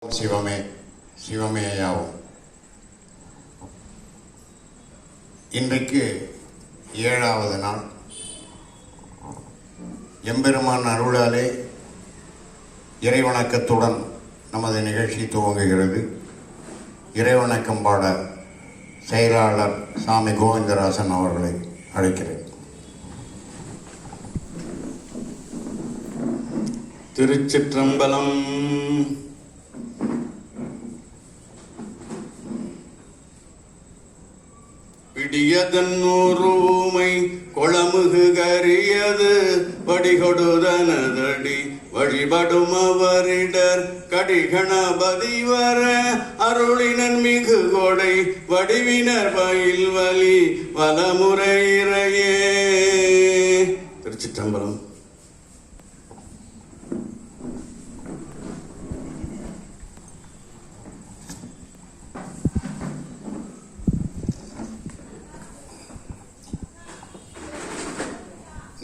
சிவமே சிவமேயாவும். இன்றைக்கு 7வது நாள். எம்பெருமான் அருளாலே இறைவணக்கத்துடன் நமது நிகழ்ச்சி துவங்குகிறது. இறைவணக்கம் பாட செயலாளர் சாமி கோவிந்தராசன் அவர்களை அழைக்கிறேன். திருச்சிற்றம்பலம். பிடியதன்னூறு ஊமை கொளமுகு கரியது வடிகொடுதனதடி வழிபடும் அவரிடர் கடிகணபதி வர அருளினன் மிகு கொடை வடிவினர் பயில் வலி வலமுறை இறையே. திருச்சிற்றம்பலம்.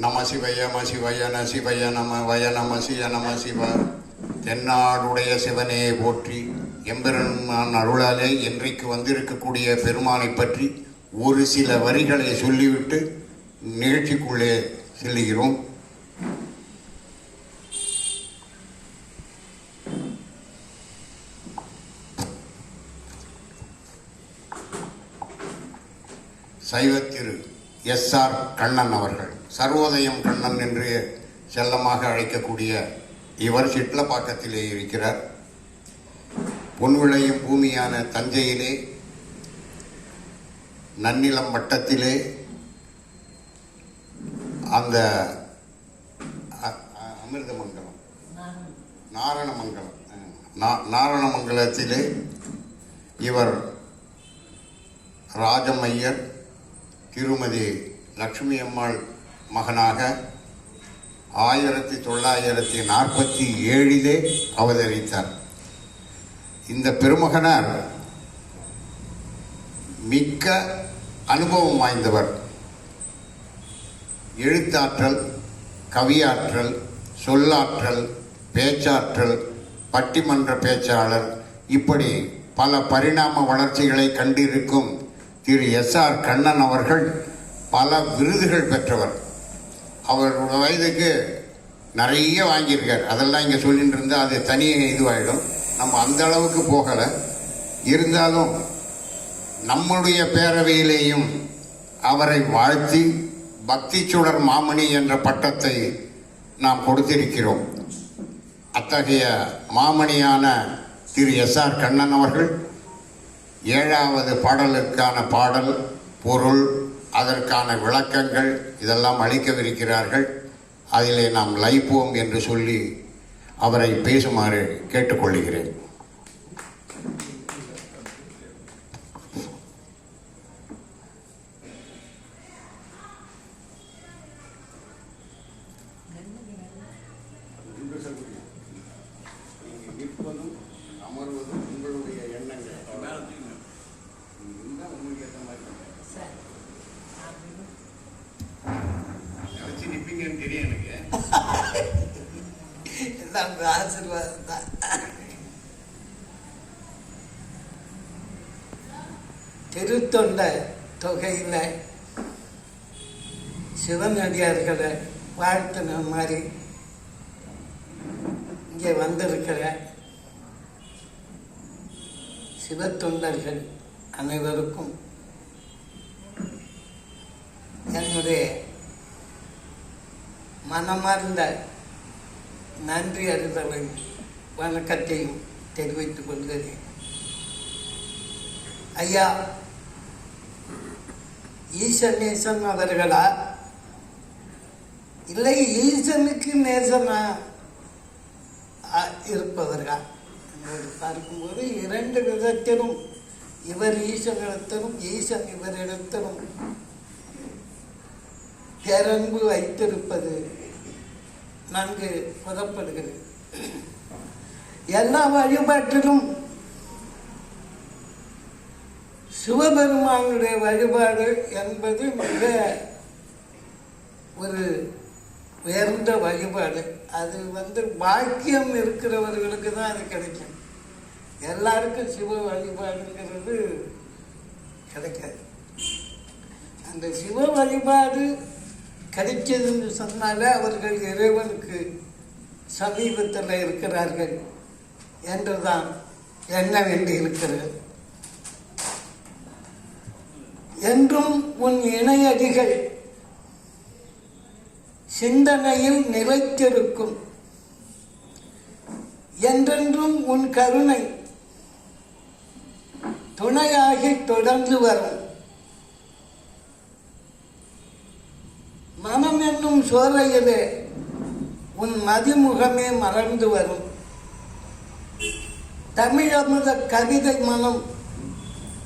நம சிவய நம சிவய ந சிவய நம வய நம சிய நம சிவ. தென்னாடுடைய சிவனையை போற்றி. எம்பெருமான் அருளாலே இன்றைக்கு வந்திருக்கக்கூடிய பெருமானை பற்றி ஒரு சில வரிகளை சொல்லிவிட்டு நிகழ்ச்சிக்குள்ளே செல்லுகிறோம். சைவத்திரு எஸ்.ஆர். கண்ணன் அவர்கள், சர்வோதயம் கண்ணன் என்று செல்லமாக அழைக்கக்கூடிய இவர் சிட்லப்பாக்கத்திலே இருக்கிறார். பொன்விளையும் பூமியான தஞ்சையிலே நன்னிலம் வட்டத்திலே அந்த அமிர்தமங்கலம் நாரணமங்கலத்திலே இவர் ராஜமையர் திருமதி லட்சுமி அம்மாள் மகனாக 1947 அவதரித்தார். இந்த பெருமகனார் மிக்க அனுபவம் வாய்ந்தவர். எழுத்தாற்றல், கவியாற்றல், சொல்லாற்றல், பேச்சாற்றல், பட்டிமன்ற பேச்சாளர், இப்படி பல பரிணாம வளர்ச்சிகளை கண்டிருக்கும் திரு எஸ்.ஆர். கண்ணன் அவர்கள் பல விருதுகள் பெற்றவர். அவர் வயதுக்கு நிறைய வாங்கியிருக்கார். அதெல்லாம் இங்கே சொல்லிட்டு இருந்தால் அது தனியாக இதுவாகிடும். நம்ம அந்த அளவுக்கு போகலை. இருந்தாலும் நம்முடைய பேரவையிலேயும் அவரை வாழ்த்தி பக்தி சுடர் மாமணி என்ற பட்டத்தை நாம் கொடுத்திருக்கிறோம். அத்தகைய மாமணியான திரு எஸ்.ஆர். கண்ணன் அவர்கள் 7வது பாடலுக்கான பாடல், பொருள், அதற்கான விளக்கங்கள் இதெல்லாம் அளிக்கவிருக்கிறார்கள். அதிலே நாம் லைப்போம் என்று சொல்லி அவரை பேசுமாறு கேட்டுக்கொள்கிறேன். அமர்வதும் உங்களுடைய எண்ணங்கள் நினைச்சு தெரியும் எனக்கு. ஆசீர்வாதம் தான். திருத்தொண்ட தொகையில் சிவனடியார்களை வாழ்த்துன மாதிரி இங்கே வந்திருக்கிற சிவத்தொண்டர்கள் அனைவருக்கும் என்னுடைய மனமார்ந்த நன்றி அறிதலையும் வணக்கத்தையும் தெரிவித்துக் கொள்கிறேன். ஐயா ஈசன் நேசன் அவர்களா இல்லை ஈசனுக்கு நேசனா இருப்பவர்களா பார்க்கும்போது 2 விதத்திலும் இவர் ஈசனிடத்திலும் ஈசன் இவரிடத்திலும் பேரன்பு வைத்திருப்பது நன்கு புறப்படுகிறது. எல்லா வழிபாட்டிலும் சிவபெருமானுடைய வழிபாடு என்பது மிக ஒரு உயர்ந்த வழிபாடு. அது பாக்கியம் இருக்கிறவர்களுக்கு தான் அது கிடைக்கும். எல்லாருக்கும் சிவ வழிபாடுங்கிறது கிடைக்காது. அந்த சிவ வழிபாடு கிடைச்சதுன்னு சொன்னாலே அவர்கள் இறைவனுக்கு சமீபத்தில் இருக்கிறார்கள் என்றுதான் எண்ண வேண்டியிருக்கிறது. என்றும் உன் இணையடிகள் சிந்தனையில் நிலைத்திருக்கும், என்றென்றும் உன் கருணை துணையாகி தொடர்ந்து வரும். மனம் என்னும் சோலையிலே உன் மதிமுகமே மலர்ந்து வரும். தமிழமுத கவிதை மனம்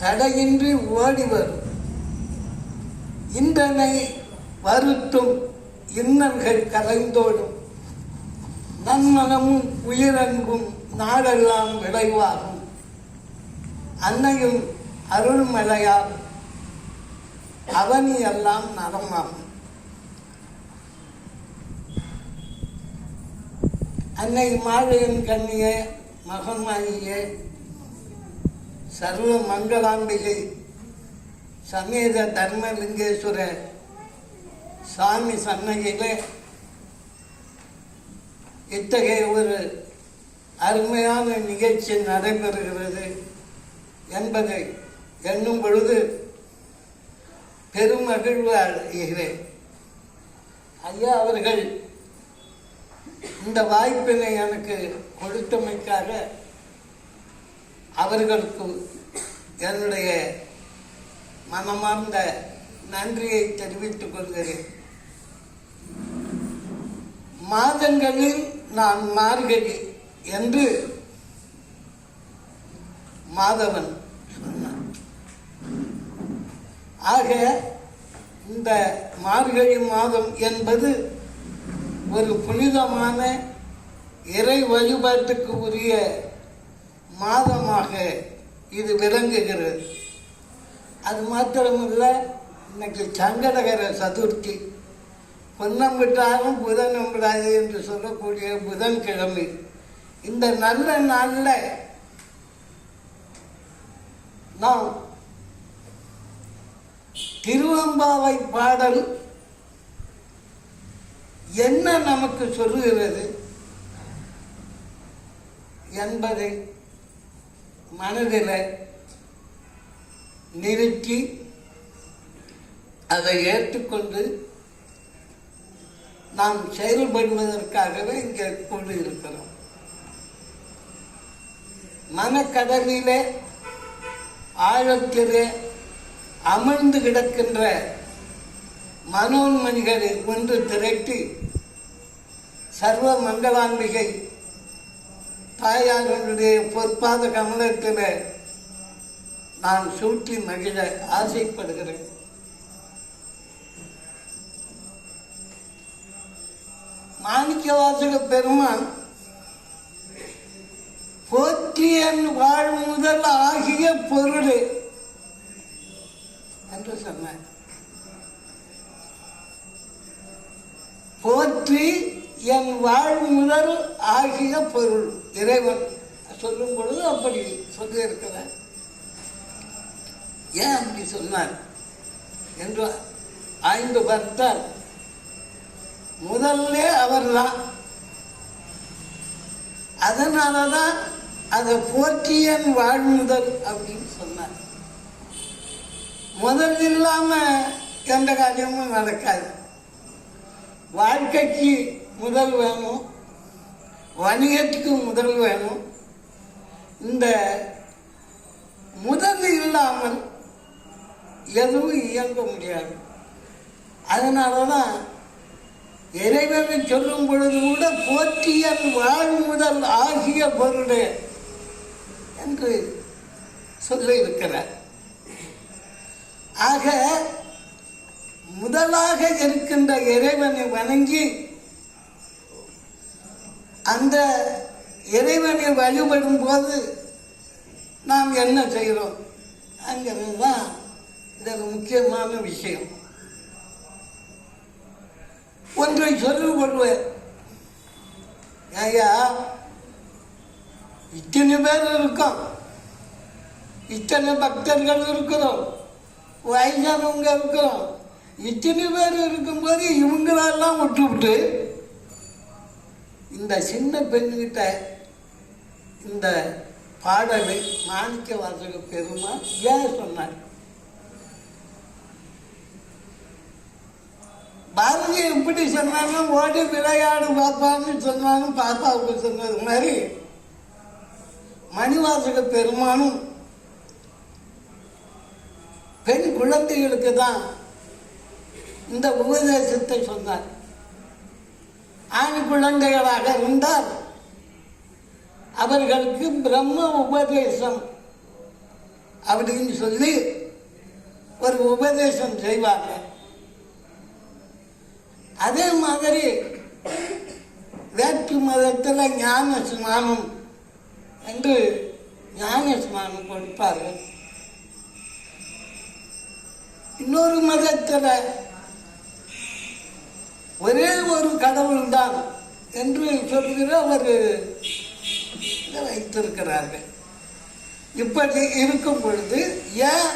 தடையின்றி ஓடி வரும். இன்றனை வருத்தும் இன்னல்கள் கலைந்தோடும், நன்மனமும் உயிரன்பும் நாடெல்லாம் விளைவாகும். அன்னையும் அருள்மலையால் அவனியெல்லாம் நலமாகும். அன்னை மாழையன் கண்ணியே, மகமாயியே, சர்வ மங்களாம்பிகை சமேத தர்மலிங்கேஸ்வர சாமி சன்னதியிலே இத்தகைய ஒரு அருமையான நிகழ்ச்சி நடைபெறுகிறது என்பதை எண்ணும் பொழுது பெருமகிழ்வு அடைகிறேன். ஐயா அவர்கள் இந்த வாய்ப்பினை எனக்கு கொடுத்தமைக்காக அவர்களுக்கு என்னுடைய மனமார்ந்த நன்றியை தெரிவித்துக் கொள்கிறேன். மாதங்களில் நான் மார்கழி என்று மாதவன் சொன்னான். ஆக இந்த மார்கழி மாதம் என்பது ஒரு புனிதமான இறை வழிபாட்டுக்கு உரிய மாதமாக இது விளங்குகிறது. அது மாத்திரமல்ல, இன்னைக்கு சங்கடகர சதுர்த்தி, பொன்னம் விட்டாலும் புதனம் விடாது என்று சொல்லக்கூடிய புதன்கிழமை. இந்த நல்ல நாளில் நாம் திருவெம்பாவை பாடல் என்ன நமக்கு சொல்லுகிறது என்பதை மனதில் நிறுத்தி அதை ஏற்றுக்கொண்டு நாம் செயல்படுவதற்காகவே இங்கே கொண்டு இருக்கிறோம். மனக்கடலிலே ஆழத்திலே அமர்ந்து கிடக்கின்ற மனோன்மணிகளை ஒன்று திரட்டி சர்வ மங்களாம்பிகை தாயாருடைய பொற்பாத கமலத்தில் நான் சூட்டி மகிழ ஆசைப்படுகிறேன். மாணிக்கவாசக பெருமான் போற்றியன் வாழ் முதல் ஆகிய பொருளே என்று சொன்னார். போற்றி என் வாழ் முதல் ஆகிய பொருள் இறைவன் சொல்லும் பொழுது அப்படி சொல்லியிருக்கிறார். ஏன் அப்படி சொன்னார் என்று ஆய்ந்து பார்த்தால் முதல்ல அவர்தான். அதனாலதான் அதை போற்றியன் வாழ் முதல் அப்படின்னு சொன்னார். முதல் இல்லாம எந்த காரியமும் நடக்காது. வாழ்க்கைக்கு முதல் வேணும், வணிகத்துக்கு முதல் வேணும். இந்த முதல் இல்லாமல் எதுவும் இயங்க முடியாது. அதனால தான் இறைவனை சொல்லும் பொழுது கூட போற்றியன் வாழ் முதல் ஆகிய பொருளே என்று சொல்லியிருக்கிறார். ஆக முதலாக இருக்கின்ற இறைவனை வணங்கி அந்த இறைவனை வழிபடும் போது நாம் என்ன செய்கிறோம் அங்கிறது தான் இதில் முக்கியமான விஷயம். ஒன்றை சொல்லிக் கொள்வேன். ஐயா, இத்தனை பேர் இருக்கோம், இத்தனை பக்தர்கள் இருக்கிறோம், வயசானவங்க இருக்கிறோம், இத்தனை பேர் இருக்கும்போது இவங்களெல்லாம் விட்டுவிட்டு இந்த சின்ன பெண்கிட்ட இந்த பாடலை மாணிக்கவாசக பெருமான் ஏன் சொன்னார்? பாரதி எப்படி சொன்னாங்க, ஓடி விளையாடு பாப்பான்னு சொன்னாங்க, பாப்பாவுக்கு சொன்னது மாதிரி மணிவாசக பெருமானும் பெண் குழந்தைகளுக்கு தான் இந்த உபதேசத்தை சொன்னார். ஆண் குழந்தைகளாக இருந்தால் அவர்களுக்கு பிரம்ம உபதேசம் அப்படின்னு சொல்லி ஒரு உபதேசம் செய்வாங்க. அதே மாதிரி வேற்று மதத்தில் ஞான ஸ்நானம் என்று ஞான ஸ்நானம் கொடுப்பார்கள். இன்னொரு மதத்தில் ஒரே ஒரு கடவுள் தான் என்று சொல்கிற ஒரு இதை வைத்திருக்கிறார்கள். இப்படி இருக்கும் பொழுது ஏன்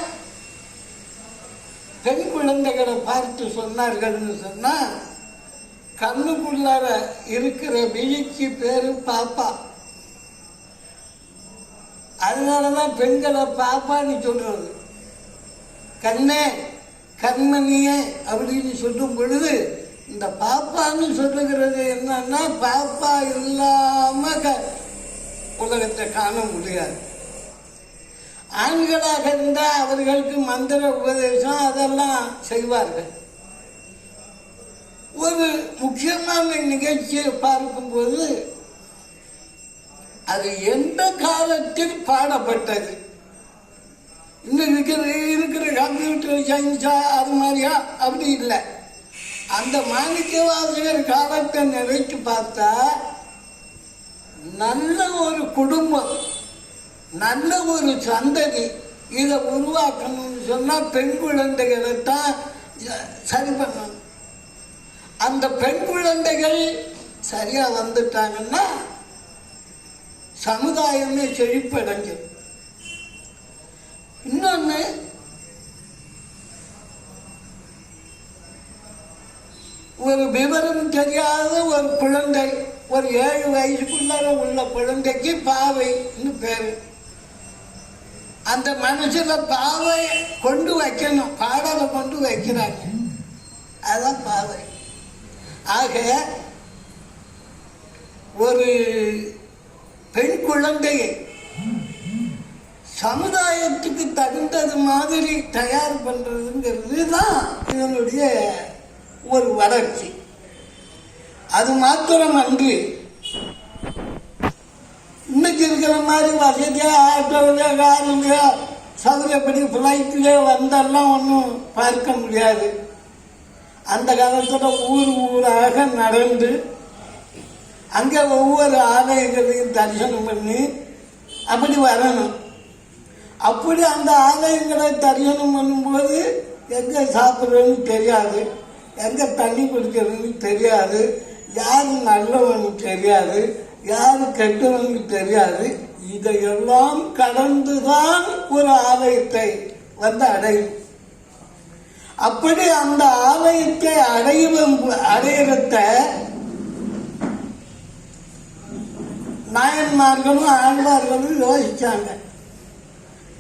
பெண் குழந்தைகளை பார்த்து சொன்னார்கள்னு சொன்னா, கண்ணுக்குள்ளார இருக்கிற விழிக்கு பேரு பாப்பா. அதனாலதான் பெண்களை பாப்பான்னு சொல்றது. கண்ணே கண்மணியே அப்படின்னு சொல்லும் பொழுது இந்த பாப்பான்னு சொல்லுகிறது என்னன்னா, பாப்பா இல்லாம உலகத்தை காண முடியாது. ஆண்களாக இருந்தால் அவர்களுக்கு மந்திர உபதேசம் அதெல்லாம் செய்வார்கள். ஒரு முக்கியமான நிகழ்ச்சியை பார்க்கும்போது அது எந்த காலத்தில் பாடப்பட்டது, இன்னும் இருக்கிற கம்ப்யூட்டர் சயின்ஸா அது மாதிரியா அப்படி இல்லை. அந்த மாணிக்கவாசகர் காலத்தை நினைச்சு பார்த்தா நல்ல ஒரு குடும்பம், நல்ல ஒரு சந்ததி இதை உருவாக்கணும்னு சொன்னால் பெண் குழந்தைகளை தான் சரி பண்ணணும். அந்த பெண் குழந்தைகள் சரியா வந்துட்டாங்கன்னா சமுதாயமே செழிப்படைஞ்சு. இன்னொன்று, ஒரு விவரம் தெரியாத ஒரு குழந்தை, ஒரு 7 வயசுக்குள்ளார உள்ள குழந்தைக்கு பாவைன்னு பேரு. அந்த மனசுல பாவை கொண்டு வைக்கணும், பாடலை கொண்டு வைக்கிறாங்க, அதான் பாவை. ஆக ஒரு பெண் குழந்தையை சமுதாயத்துக்கு தகுந்தது மாதிரி தயார் பண்றதுங்கிறது தான் இதனுடைய ஒரு வளர்ச்சி. அது மாத்திரம் அன்று இன்னைக்கு இருக்கிற மாதிரி வசதியா ஆட்டோவிலையோ காரிலையோ சௌகரியப்படி ஃப்ளைட்லேயோ வந்தெல்லாம் ஒன்றும் பார்க்க முடியாது. அந்த காலத்தில் ஊராக நடந்து அங்கே ஒவ்வொரு ஆலயங்களையும் தரிசனம் பண்ணி அப்படி வரணும். அப்படி அந்த ஆலயங்களை தரிசனம் பண்ணும்போது எங்கே சாப்பிட்றதுன்னு தெரியாது, எங்கே தண்ணி குடிக்கிறதுன்னு தெரியாது, யார் நல்லவன்னு தெரியாது, யார் கெட்டவன்னு தெரியாது. இதையெல்லாம் கடந்துதான் ஒரு ஆலயத்தை வந்து அடையும். அப்படி அந்த ஆலயத்தை அடையிறத நாயன்மார்களும் ஆழ்வார்களும் யோசிச்சாங்க.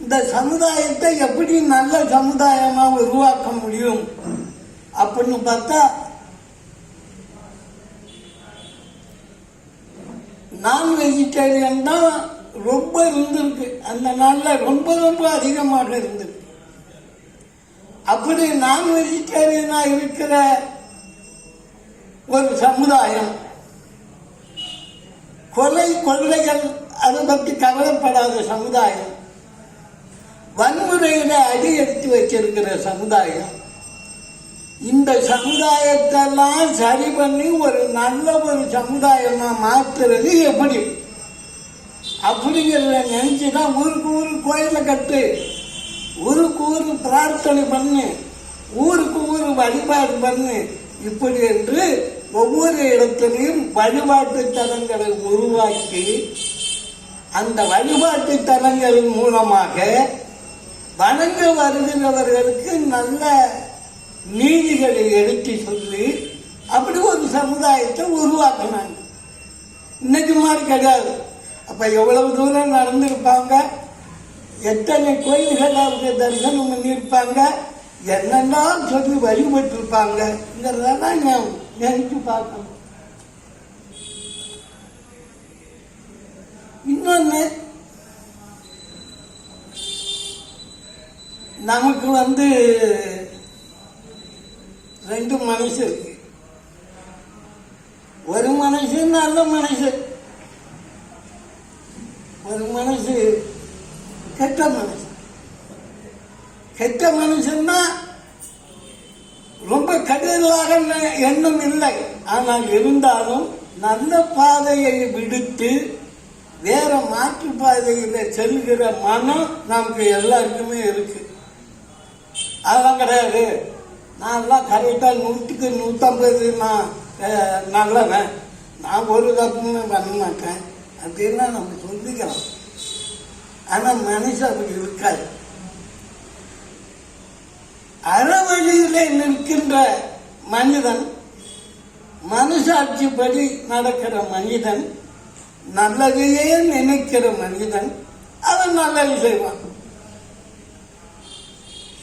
இந்த சமுதாயத்தை எப்படி நல்ல சமுதாயமா உருவாக்க முடியும் அப்படின்னு பார்த்தா, நான் வெஜிடேரியன் தான் ரொம்ப இருந்திருக்கு. அந்த நாளில் ரொம்ப ரொம்ப அதிகமாக இருந்திருக்கு. அப்படி நான் வெஜிடேரியனா இருக்கிற ஒரு சமுதாயம், கொலை கொள்ளைகள் அதை பற்றி கவலைப்படாத சமுதாயம், வன்முறையில அடி எடுத்து வச்சிருக்கிற சமுதாயம், இந்த சமுதாயத்தெல்லாம் சரி பண்ணி ஒரு நல்ல ஒரு சமுதாயமா மாத்துறது எப்படி அப்படிங்கிறத நினைச்சுதான் ஊருக்கு ஊரு கோயிலை கட்டு, ஊருக்கு ஊரு பிரார்த்தனை பண்ணு, ஊருக்கு ஊரு வழிபாடு பண்ணு, இப்படி என்று ஒவ்வொரு இடத்திலையும் வழிபாட்டு தலங்களை உருவாக்கி அந்த வழிபாட்டு தலங்களின் மூலமாக வணங்க வருகிறவர்களுக்கு நல்ல நீதிகளை எடுத்து சொல்லி அப்படி ஒரு சமுதாயத்தை உருவாக்கினாங்க. இன்னைக்கு மாதிரி கிடையாது. அப்ப எவ்வளவு தூரம் நடந்திருப்பாங்க, எத்தனை கோயில்கள் அவங்க தரிசனம் பண்ணியிருப்பாங்க, என்னெல்லாம் சொல்லி வழிபட்டிருப்பாங்கிறதெல்லாம் நினைச்சு பார்க்கணும். இன்னொன்னு, நமக்கு ரெண்டு மனசு இருக்கு. ஒரு மனசு நல்ல மனசு, ஒரு மனசு கெட்ட மனசு. கெட்ட மனுஷன்னா ரொம்ப கடுதலாக எண்ணம் இல்லை, ஆனால் இருந்தாலும் நல்ல பாதையை விடுத்து வேற மாற்று பாதையில் செல்கிற மனம் நமக்கு எல்லாருக்குமே இருக்கு. அதெல்லாம் கிடையாது, நான்லாம் கரெக்டாக 100க்கு 150 நான் நல்லவன், நான் ஒரு தப்புமே பண்ண மாட்டேன் அப்படின்னா நம்ம சொல்லிக்கலாம். ஆனால் மனுஷன் அப்படி இருக்காது. அறவழியிலே நிற்கின்ற மனிதன், மனசாட்சிப்படி நடக்கிற மனிதன், நல்லதையே நினைக்கிற மனிதன், அவன் நல்லது செய்வான்.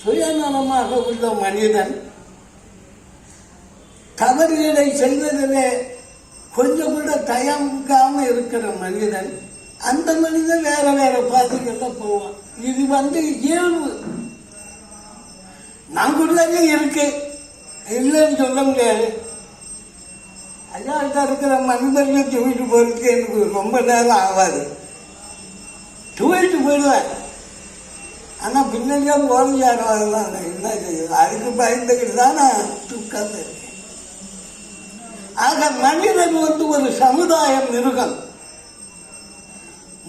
சுயநலமாக உள்ள மனிதன், தவறுகளை செய்வதிலே கொஞ்சம் கூட தயங்காம இருக்கிற மனிதன், அந்த மனிதன் வேற வேற பாதைகள்ல போவான். இது இயல்பு, நாங்குள்ளே இருக்கு, இல்லைன்னு சொல்ல முடியாது. ஐயாட்ட இருக்கிற மனிதர்கள் தூக்கிட்டு போறதுக்கு எனக்கு ரொம்ப நேரம் ஆகாது, தூக்கிட்டு போயிடுவேன். ஆனால் பின்னாடியே போறது யாரும் அதெல்லாம் என்ன செய்யுது, அதுக்கு பயந்துக்கிட்டு தான் நான் தூக்காம இருக்கேன். ஆக மனிதன் ஒரு சமுதாய மிருகம்.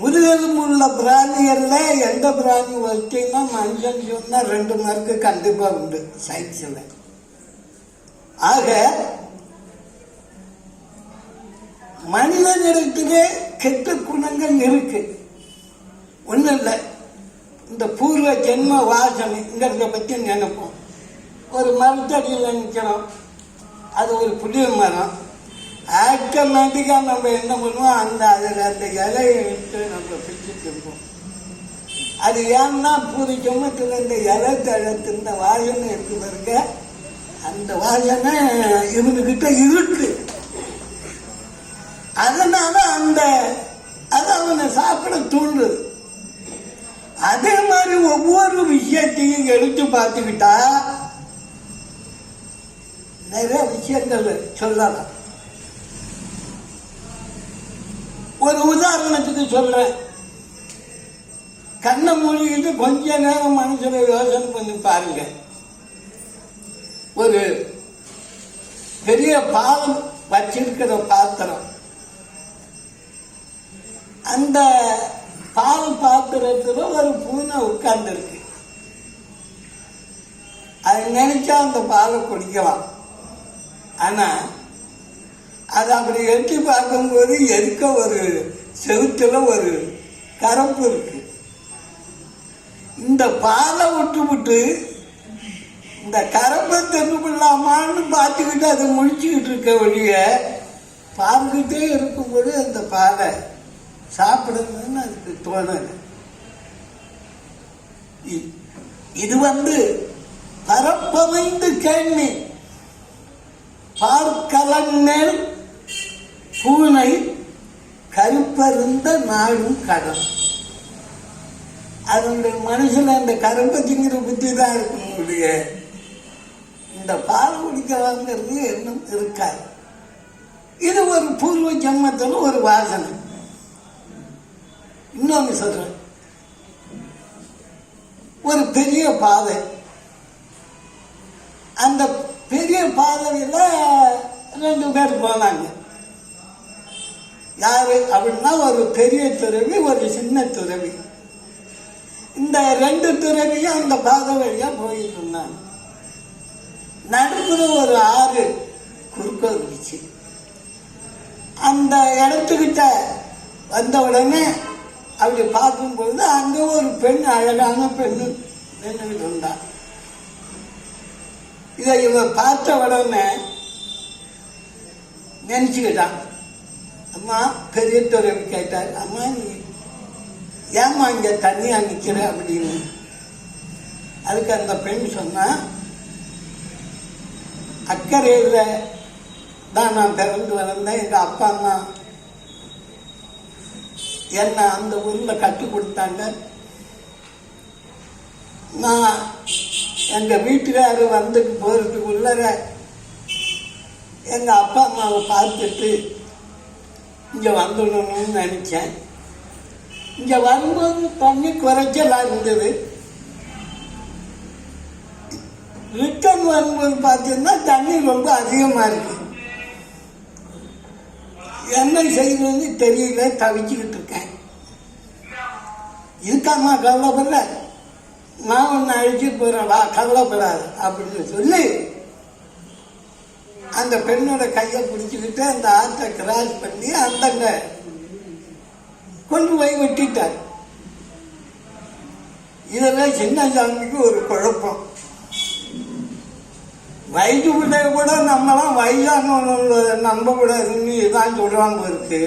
முதுகெலும் உள்ள பிராணிகள்ல எந்த பிராணி வச்சுன்னா மனுஷன் சொன்னா 2 மார்க்கு கண்டிப்பா உண்டு சயின்ஸ்ல. ஆக மனிதனிடத்திலே கெட்ட குணங்கள் இருக்கு. ஒன்றும் இல்லை, இந்த பூர்வ ஜென்ம வாசனைங்கிறத பற்றி நினைப்போம். ஒரு மரத்தடியில் நிற்கிறோம், அது ஒரு புளிய மரம். ஆட்டோமேட்டிக்காக நம்ம என்ன பண்ணுவோம், அந்த இலையை விட்டு நம்ம பிடிச்சிட்டு இருப்போம். அது ஏன்னா பூரி ஜென்மத்தில் இந்த இலை தழத்து இந்த வாசனை இருக்கு பாருங்க, அந்த வாசனை இவனுக்கிட்ட இருக்கு. அதனால அது அவனை சாப்பிட தூண்டுது. அதே மாதிரி ஒவ்வொரு விஷயத்தையும் எடுத்து பார்த்துக்கிட்டா நிறைய விஷயங்கள் சொல்லலாம். ஒரு உதாரணத்துக்கு சொல்றேன். கண்ணை மூடிக்கிட்டு கொஞ்ச நேரம் மனசுல யோசனை பண்ணி பாருங்க. ஒரு பெரிய பாலம் வச்சிருக்கிற பாத்திரம், அந்த பால் பாத்திரத்துல ஒரு பூனை உட்கார்ந்து இருக்கு. அது நினைச்சா அந்த பாலை குடிக்கலாம். ஆனா அது அப்படி எட்டி பார்க்கும்போது எதுக்க ஒரு செவுத்துல ஒரு கரப்பு இருக்கு. இந்த பாலை விட்டு இந்த கரப்பை தெருவில்லாமான்னு பார்த்துக்கிட்டு அதை முடிச்சுக்கிட்டு இருக்க வழிய பார்த்துக்கிட்டே இருக்கும்போது அந்த பாலை சாப்பிடணும்னு அதுக்கு தோணல. இது பரப்பமைந்து கேள்வி. பார்க்கலன்னேல் பூனை கருப்பருந்த நாடும் கடன். அதனுடைய மனுஷன் அந்த கருப்பை திங்கிற புத்தி தான் இருக்கக்கூடிய இந்த பால் குடிக்கலாங்கிறது எண்ணம் இருக்காது. இது ஒரு பூர்வ ஜென்மத்தில் ஒரு வாசனை. இன்னொன்று சொல்றேன், ஒரு பெரிய பாதை, அந்த பெரிய பாதையில 2 பேர் போனாங்க. யாரு அப்படின்னா ஒரு பெரிய துறவி, ஒரு சின்ன துறவி. இந்த 2 துறவியும் அந்த பாதை வழியா போயிட்டு இருந்தாங்க. நடுப்புற ஒரு ஆறு குறுக்க வந்துச்சு. அந்த இடத்துக்கிட்ட வந்த உடனே அப்படி பார்க்கும்பொழுது அங்கே ஒரு பெண், அழகான பெண் நின்றுக்கிட்டு இருந்தா. இதை இவன் பார்த்த உடனே நினச்சிக்கிட்டான். அம்மா பெரிய துறவி கேட்டார், அம்மா நீ ஏம்மா இங்கே தனியாக நிற்கிற அப்படின்னு. அதுக்கு அந்த பெண் சொன்னா, அக்கறையில் தான் நான் பிறந்து வளர்ந்தேன். எங்கள் அப்பா அம்மா என்னை அந்த ஊரில் கற்றுக் கொடுத்தாங்க. நான் எங்கள் வீட்டுக்காரர் வந்துட்டு போகிறதுக்குள்ளர எங்கள் அப்பா அம்மாவை பார்த்துட்டு இங்கே வந்துடணும்னு நினச்சேன். இங்கே வரும்போது தண்ணி குறைச்சலாக இருந்தது. ரிட்டர்ன் வரும்போது பார்த்தீங்கன்னா தண்ணி ரொம்ப அதிகமாக இருக்கு. என்ன செய்யணும்னு தெரியல, தவிச்சுக்கிட்டு இருக்கேன். இதுக்காம்மா கவலைப்படல, நான் ஒன்று அழைச்சிட்டு போகிறேன், வா கவலைப்படாது அப்படின்னு சொல்லி அந்த பெண்ணோட கையை பிடிச்சிக்கிட்டு அந்த ஆற்றை கிராஸ் பண்ணி அந்தங்க கொண்டு போய் விட்டுட்டார். இதெல்லாம் சின்ன சாமிக்கு ஒரு குழப்பம். வயது பிள்ளைய கூட நம்மளாம் வயதானவங்க நம்பக்கூடாதுன்னு இதான் சொல்கிறாங்க இருக்கு.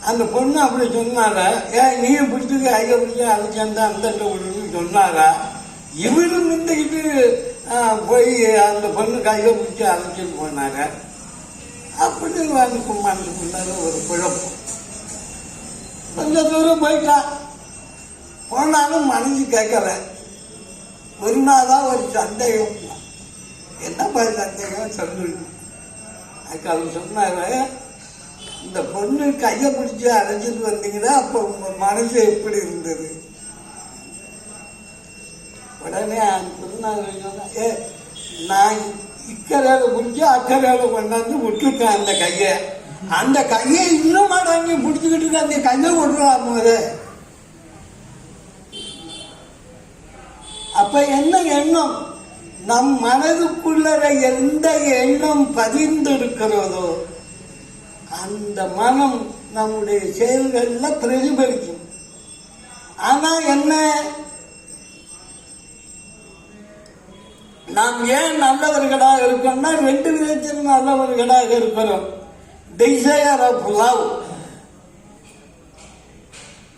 அந்த பொண்ணு அப்படி சொன்னாரா, ஏன் நீயும் பிடிச்சிக்க ஐயா பிடிச்சி அழைச்சா அந்த விடுன்னு சொன்னாரா? இவரும் நின்றுக்கிட்டு போய் அந்த பொண்ணு கையை பிடிச்சி அழைச்சிட்டு போனாங்க. அப்படி மனசுக்குள்ளார ஒரு குழப்பம். கொஞ்சம் தூரம் போயிட்டான். போனாலும் மனசு கேட்கல. ஒரு நாளாக ஒரு சந்தேகம். என்னப்பா சந்தேகம் சொல்லுங்க. அதுக்கு அவர் சொன்னாரு, இந்த பொண்ணு கையை பிடிச்சி அரைஞ்சிட்டு வந்தீங்கன்னா அப்போ உங்கள் மனசு எப்படி இருந்தது? உடனே சொன்னாங்க, நான் இக்கரையில பிடிச்சி அக்கறையில கொண்டாந்து விட்டுருக்கேன் அந்த கையை. அந்த கையை இன்னும் அடங்கி பிடிச்சிக்கிட்டு இருக்க, அந்த கையை விட்டுருவாங்க போது. அப்ப என்ன எண்ணம்? நம் மனதுக்குள்ள எந்த எண்ணம் பதிந்திருக்கிறதோ அந்த மனம் நம்முடைய செயல்கள்ல பிரதிபலிக்கும். ஆனா என்ன, நாம் ஏன் நல்லவர்களாக இருக்கோம்னா ரெண்டு விதத்தில் நல்லவர்களாக இருக்கிறோம். டிசையர் ஆஃப் லவ்,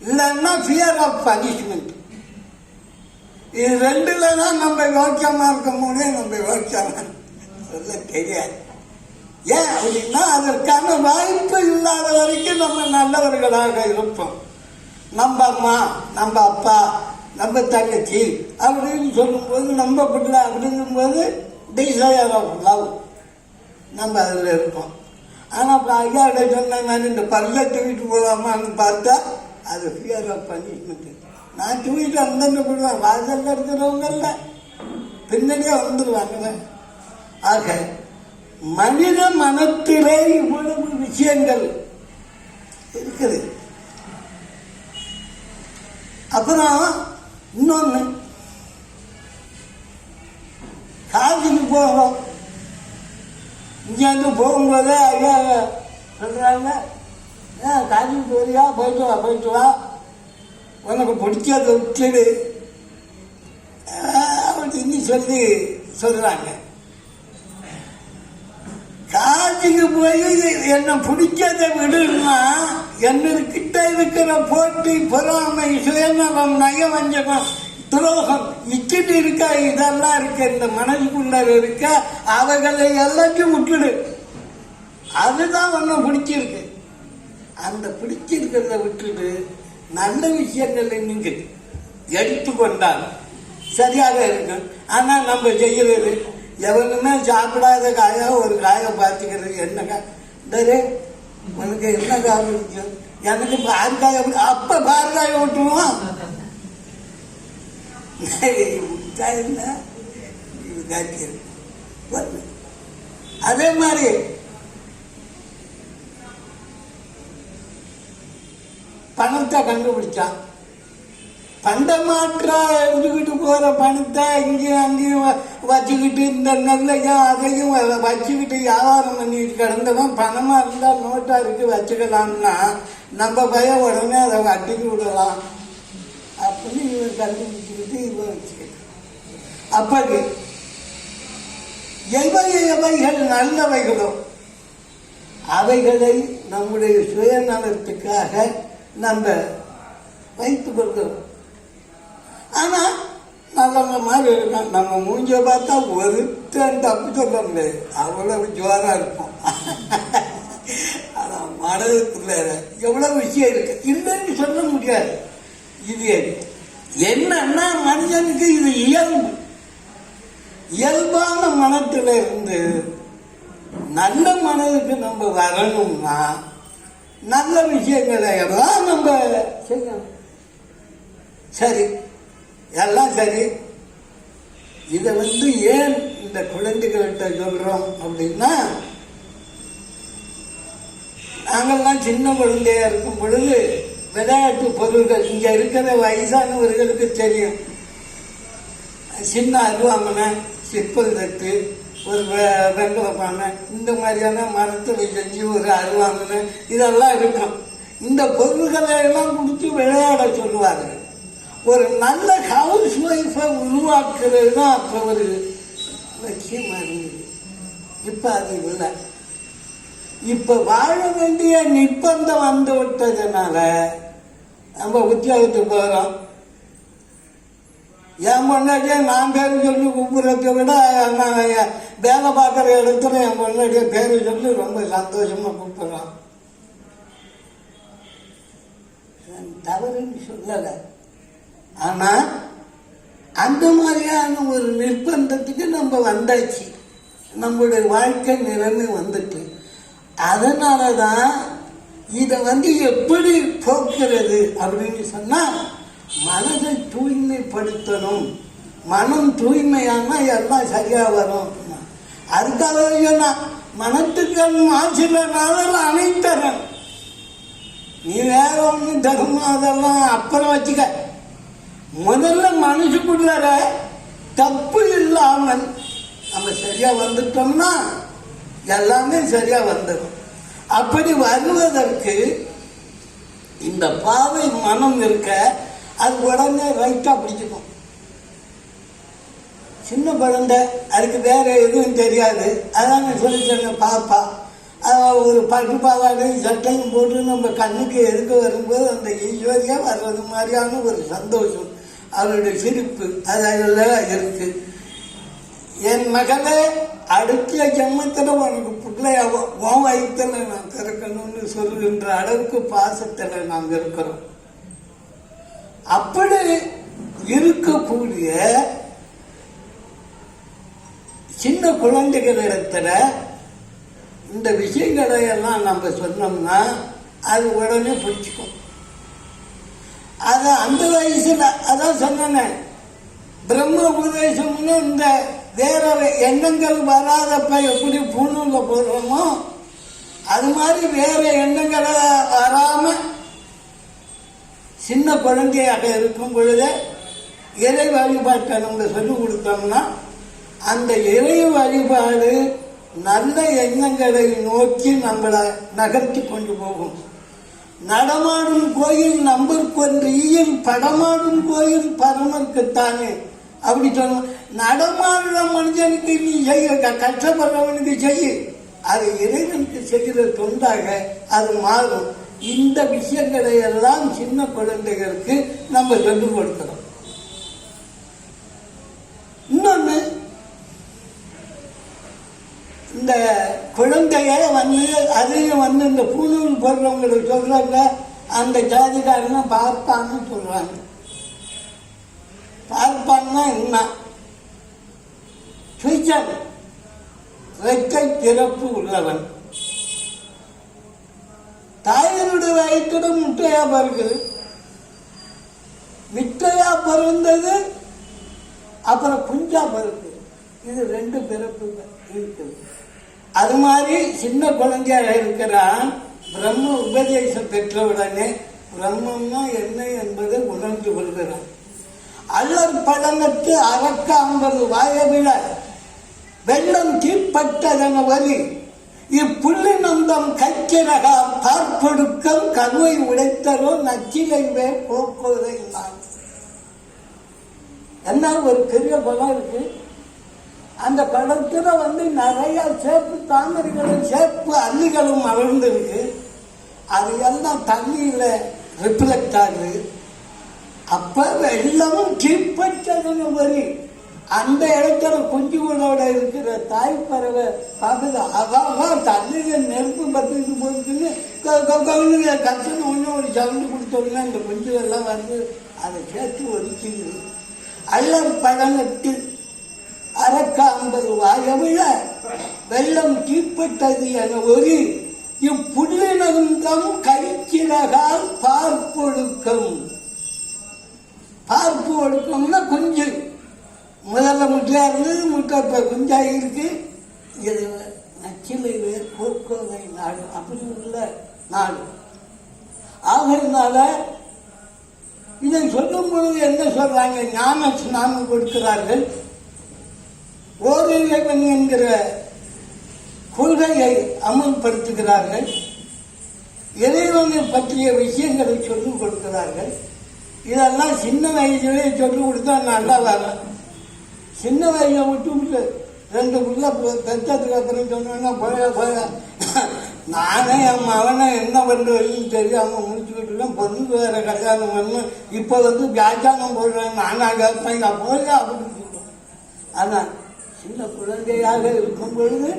இல்லைன்னா ஃபியர் ஆஃப் பனிஷ்மெண்ட். இது ரெண்டுல தான் நம்ம யோக்கியமா இருக்க முடியும். நம்ம யோக்கியமா சொல்ல தெரியாது. ஏன் அப்படின்னா அதற்கான வாய்ப்பு இல்லாத வரைக்கும் நம்ம நல்லவர்களாக இருப்போம். நம்ம அம்மா, நம்ம அப்பா, நம்ம தங்கச்சி அப்படின்னு சொல்லும்போது, நம்ம பிள்ளை அப்படிங்கும்போது டிசையர் ஆஃப் லவ் நம்ம அதில் இருப்போம். ஆனால் இப்போ ஐயாவிட சொன்னாங்க, நான் இந்த பல்ல தூக்கிட்டு போகலாமான்னு பார்த்தா அது ஃபியர் ஆஃப் பனிஷ்மெண்ட். நான் தூக்கிட்டு அந்தந்த போடுவேன், வாசல்ல இருக்கிறவங்கல்ல பின்னாடியே வந்துடுவாங்க. ஆக மனித மனத்திலே இவ்வளவு விஷயங்கள் இருக்குது. அப்புறம் இன்னொன்று, காசுக்கு போகிறோம். இங்கேருந்து போகும்போதே ஐயா சொல்கிறாங்க, காசுக்கு போறியா, போயிட்டு வா, உனக்கு பிடிச்சதை விட்டுடு அப்படின்னு சொல்லி சொல்கிறாங்க. காசுக்கு போய் என்னை பிடிச்சதை விடுன்னா என்னக்கிட்ட இருக்கிற போட்டி, பொறாமை, சுயநலம், நயவஞ்சகம், துரோகம் இச்சிட்டு இருக்கா, இதெல்லாம் இருக்க, இந்த மனசுக்குள்ள இருக்க, அவைகளை எல்லாத்தையும் விட்டுடு. அதுதான் ஒன்றும் பிடிச்சிருக்கு. அந்த பிடிச்சிருக்கிறத விட்டுடு, நல்ல விஷயங்களை நீங்கள் எடுத்துக்கொண்டால் சரியாக இருக்கும். ஆனால் நம்ம செய்கிறது எவனுமே சாப்பிடாத காயா ஒரு காயை பார்த்துக்கிறது. என்ன காய் உனக்கு என்ன காய் பிடிக்கும், எனக்கு பாருக்காய, அப்ப பாருக்காய விட்டுருவோம். அதே மாதிரி பணத்தை கண்டுபிடிச்சான். பண்டமாற்றா எடுத்துக்கிட்டு போகிற பணத்தை இங்கேயும் அங்கேயும் வச்சுக்கிட்டு இந்த நெல்லையும் அதையும் வச்சுக்கிட்டு வியாபாரம் பண்ணிட்டு கிடந்தவன் பணமாக இருந்தால் நோட்டாக இருக்கு வச்சுக்கலாம்னா நம்ம பையன் உடனே அதை வட்டிக்கு விடலாம். அப்போ சொல்லி இவர் கண்டுபிடிச்சிக்கிட்டு இவர் வச்சுக்கிட்டு அப்படி எவைகள் நல்லவைகளோ அவைகளை நம்முடைய சுயநலத்துக்காக நம்ம வைத்துக் கொள்கிறோம். ஆனா நல்லவங்க மாதிரி இருக்கும். நம்ம மூஞ்ச பார்த்தா ஒருத்தன் தப்பு சொல்ல முடியாது, அவ்வளவு ஜோரா இருப்போம். ஆனா மனதுக்குள்ள எவ்வளவு விஷயம் இருக்கு, இல்லைன்னு சொல்ல முடியாது. இது என்னன்னா மனிதனுக்கு இது இயல்பான மனத்துல இருந்து நல்ல மனதுக்கு நம்ம வரணும்னா நல்ல விஷயங்களை எல்லாம் நம்ம செய்யணும். சரி, எல்லாம் சரி. இதை ஏன் இந்த குழந்தைகள்கிட்ட சொல்றோம் அப்படின்னா, நாங்கள்லாம் சின்ன குழந்தையா இருக்கும் பொழுது விளையாட்டு பொருள்கள் இங்க இருக்கிற வயசானவர்களுக்கு தெரியும். சின்ன அருவாமனை, சிற்பல் தட்டு, ஒரு வெங்கல பானை, இந்த மாதிரியான மரத்தில் செஞ்சு ஒரு அருவாமனை இதெல்லாம் இருக்கும். இந்த பொருள்களை எல்லாம் கொடுத்து விளையாட சொல்லுவார்கள். ஒரு நல்ல ஹவுஸ் ஒய்ஃபை உருவாக்குறது தான் அப்போ ஒரு லட்சியமா இருந்தது. இப்ப அது இல்லை. இப்ப வாழ வேண்டிய நிர்பந்தம் வந்து விட்டதுனால நம்ம உத்தியோகத்துக்கு போகிறோம். என் பொண்ணாடியே நான் பேரு சொல்லி கூப்பிடுறதை விட நான் வேலை பார்க்குற இடத்துல என் பொண்ணாடியே பேரு சொல்லி ரொம்ப சந்தோஷமா கூப்பிடுறான். தவறுன்னு சொல்லலை. ஆனா அந்த மாதிரியான ஒரு நிர்பந்தத்துக்கு நம்ம வந்தாச்சு. நம்மளுடைய வாழ்க்கை நிலைமை வந்துட்டு, அதனாலதான் இதை எப்படி போக்குறது அப்படின்னு சொன்னா, மனதை தூய்மைப்படுத்தணும். மனம் தூய்மையானா எல்லாம் சரியா வரும். அதுக்காக சொன்னா மனத்துக்கு மாசிலனால அனைத்தரன், நீ வேற ஒண்ணு தர்மம் அதெல்லாம் அப்புறம் வச்சுக்க. முதல்ல மனசுக்குள்ளார தப்பு இல்லாமல் நம்ம சரியா வந்துட்டோம்னா எல்லாமே சரியா வந்துடும். அப்படி வருவதற்கு இந்த பாவை மனம் இருக்க, அது உடனே ரைட்டா பிடிச்சுக்கும். சின்ன குழந்தை, அதுக்கு வேற எதுவும் தெரியாது. அதான் சொல்லிச்சேங்க, பாப்பா ஒரு பட்டு பாவாடையும் சட்டையும் போட்டு நம்ம கண்ணுக்கு எதுக்க வரும்போது அந்த ஈஸ்வரியா வர்றது மாதிரியான ஒரு சந்தோஷம், அவருடைய சிரிப்பு அதெல்லாம் இருக்கு. என் மகளே, அடுத்த ஜென்மத்தில் உனக்கு பிள்ளையாவோ உன் வயிற்றுல நான் திறக்கணும்னு சொல்லுகின்ற அளவுக்கு பாசத்துல நாங்கள் இருக்கிறோம். அப்படி இருக்கக்கூடிய சின்ன குழந்தைகளிடத்துல இந்த விஷயங்களை எல்லாம் நம்ம சொன்னோம்னா அது உடனே பிடிச்சிக்கும். அது அந்த வயசுல அதான் சொன்னேன், பிரம்ம உபதேசம்னு இந்த வேற எண்ணங்கள் வராதப்ப எப்படி பூணூல போடுறோமோ அது மாதிரி வேற எண்ணங்களை வராம சின்ன குழந்தையாக இருக்கும் பொழுது இறை வழிபாட்டை நம்ம சொல்லிக் கொடுத்தோம்னா அந்த இறை வழிபாடு நல்ல எண்ணங்களை நோக்கி நம்மளை நகர்த்தி கொண்டு போகும். நடமாடும் கோயில் நம்பர்கொன்று ஈயில் படமாடும் கோயில் பரமர்க்குத்தானே அப்படி சொன்ன. நடமாடுற மனுஷனுக்கு நீ செய்ய, கஷ்டப்படுறவனுக்கு செய்ய, அது இறைவனுக்கு செய்கிற தொண்டாக அது மாறும். இந்த விஷயங்களை எல்லாம் சின்ன குழந்தைகளுக்கு நம்ம சொல்லிக் கொடுக்கிறோம். இன்னொன்னு, இந்த குழந்தைய அதையும் இந்த பூணூல் போடுறவங்களுக்கு சொல்றாங்க, அந்த ஜாதிக்காரங்க பார்ப்பான்னு சொல்றாங்க. பார்ப்பான்னா என்ன? சுவிச்சன், ரெக்கை திறப்பு உள்ளவன். தாயினுடைய வயிற்றுட முட்டையா பிறகுது, முட்டையா பிறந்தது அப்புறம் குஞ்சா பிறகு, இது ரெண்டு பிறப்பு இருக்குது. அது மாதிரி சின்ன குழந்தையாக இருக்கிறான். பிரம்ம உபதேசம் பெற்றவுடனே பிரம்மம்னா என்ன என்பதை உணர்ந்து கொள்கிறான். அல்லர் பழனத்து அறக்காம்பது வாயவிழ வெள்ளம் தீப்பட்டதன வரி இப்புள்ளி நந்தம் கைக்கிரகா பார்ப்பொடுக்கம் கருவை உடைத்தரோ நச்சிலைவே போக்குவதை நான். என்ன ஒரு பெரிய குளம் இருக்கு. அந்த குளத்துல நிறைய சேப்பு தாமரைகளும் சேப்பு அள்ளிகளும் மலர்ந்து இருக்கு. அது எல்லாம் தண்ணியில ரிஃப்ளெக்ட் ஆகுது. அப்ப வெள்ளமும் தீப்பற்றதுன்னு வரி அந்த இடத்துல குஞ்சுகளோட இருக்கிற தாய் பறவை பார்க்குது. அதான் தண்ணியில நெருப்பு பத்திட்டு போஇருக்குன்னு கத்துன்னு ஒன்றும் ஒரு சவுண்டு கொடுத்தோம்னா இந்த குஞ்சுகள்லாம் அதை சேர்த்து ஒதுக்கிது. அல்லம் பழனத்து அரக்காம்பது வாயவிழ வெள்ளம் தீப்பட்டது என ஒரு இப்புள்ளினந்தம் கரிச்சிறகால் பார்ப்பொழுக்கம். பார்ப்பு ஒழுக்கம்னா குஞ்சு. முதல்ல முட்டையா இருந்தது, முட்டை இப்போ குஞ்சாகி இருக்கு. இது நச்சிலை வேர் கோக்கோதை நாடு அப்படி உள்ள நாடு ஆகிறதுனால இதை சொல்லும் பொழுது என்ன சொல்றாங்க? ஞான ஸ்நானம் கொடுக்கிறார்கள். ஓர் இறைவன் என்கிற கொள்கையை அமல்படுத்துகிறார்கள். இறைவனை பற்றிய விஷயங்களை சொல்லிக் கொடுக்கிறார்கள். இதெல்லாம் சின்ன வயசுலேயே சொல்லிக் கொடுத்தா நல்லா வரும். சின்ன வயசை விட்டு 2 புள்ள பெற்றதுக்கு அப்புறம் சொன்னா போய நானே என் மகனை என்ன பண்ணுறதுன்னு தெரியாம முடிச்சுக்கிட்டு பொண்ணுக்கு வேற கல்யாணம் பண்ணு. இப்போ வியாக்கியானம் போடுறேன் நானா கேட்பேன் போய் அப்படின்னு சொல்லுவேன். ஆனால் சின்ன குழந்தையாக இருக்கும் பொழுது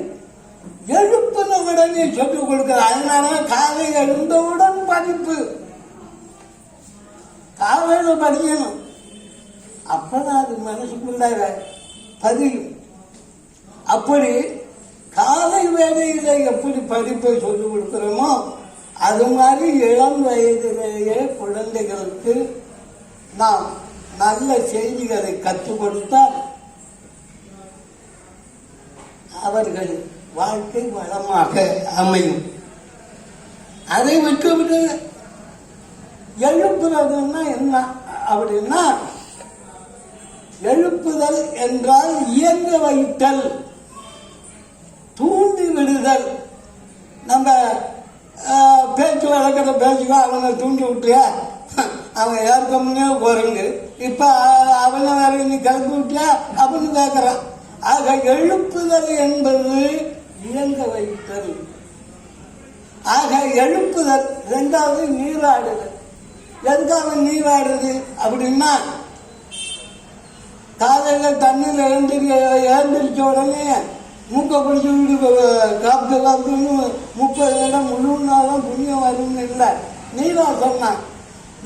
எழுப்பின உடனே சொல்லிக் கொடுக்குற. அதனால காலை எழுந்தவுடன் படிப்பு. காலையில படிக்கணும். அப்பதான் அது மனசுக்குள்ள பதியும். அப்படி காலை வேளையில எப்படி படிப்பை சொல்லிக் கொடுக்கிறோமோ அது மாதிரி இளம் வயதிலேயே குழந்தைகளுக்கு நாம் நல்ல செய்திகளை கற்றுக் கொடுத்தால் அவர்கள் வாழ்க்கை வளமாக அமையும். அதை விட்டுவிட்டு எழுப்புறதுன்னா என்ன அப்படின்னா, எழுப்புதல் என்றால் இயங்க வைத்தல், தூண்டி விடுதல். நம்ம பேச்சு வழக்கிற பேச்சுக்கோ அவனை தூண்டி விட்டியா, அவன் ஏற்கனவே போறீங்க, இப்ப அவனை வேற நீ கிளப்பி விட்டியா அப்படின்னு கேட்கிறான். ஆக எழுப்புதல் என்பது இயங்க வைத்தல். ஆக எழுப்புதல். 2வது நீராடுதல். எதுக்காக நீராடுது அப்படின்னா, காலையில தண்ணியில் எழுந்திரிச்ச உடனே மூக்கை பிடிச்சி காப்புன்னு 30 இடம் முழு நாளும் புண்ணியம் வரும்னு இல்லை. நீரா சொன்னான்,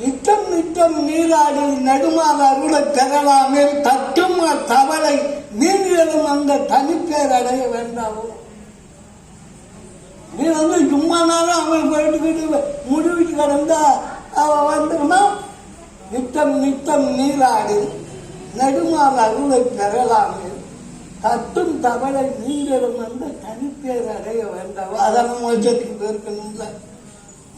நித்தம் நித்தம் நீராடி நெடுமால் அருளை பெறலாமே, தட்டும் தவளை நீங்களும் அந்த தனிப்பேர் அடைய வேண்டாமோ. நீ சும்மா நாளும் அவன் போயிட்டுக்கிட்டு முடிவிட்டு கிடந்தா அவன் வந்துடுமா. நித்தம் நித்தம் நீராடி நெடுமால் அருளை பெறலாமே, தட்டும் தவளை நீங்களும் அந்த தனிப்பேர் அடைய வேண்டாமோ. அதெல்லாம் மோட்சத்துக்கு போயிருக்கணும்ல.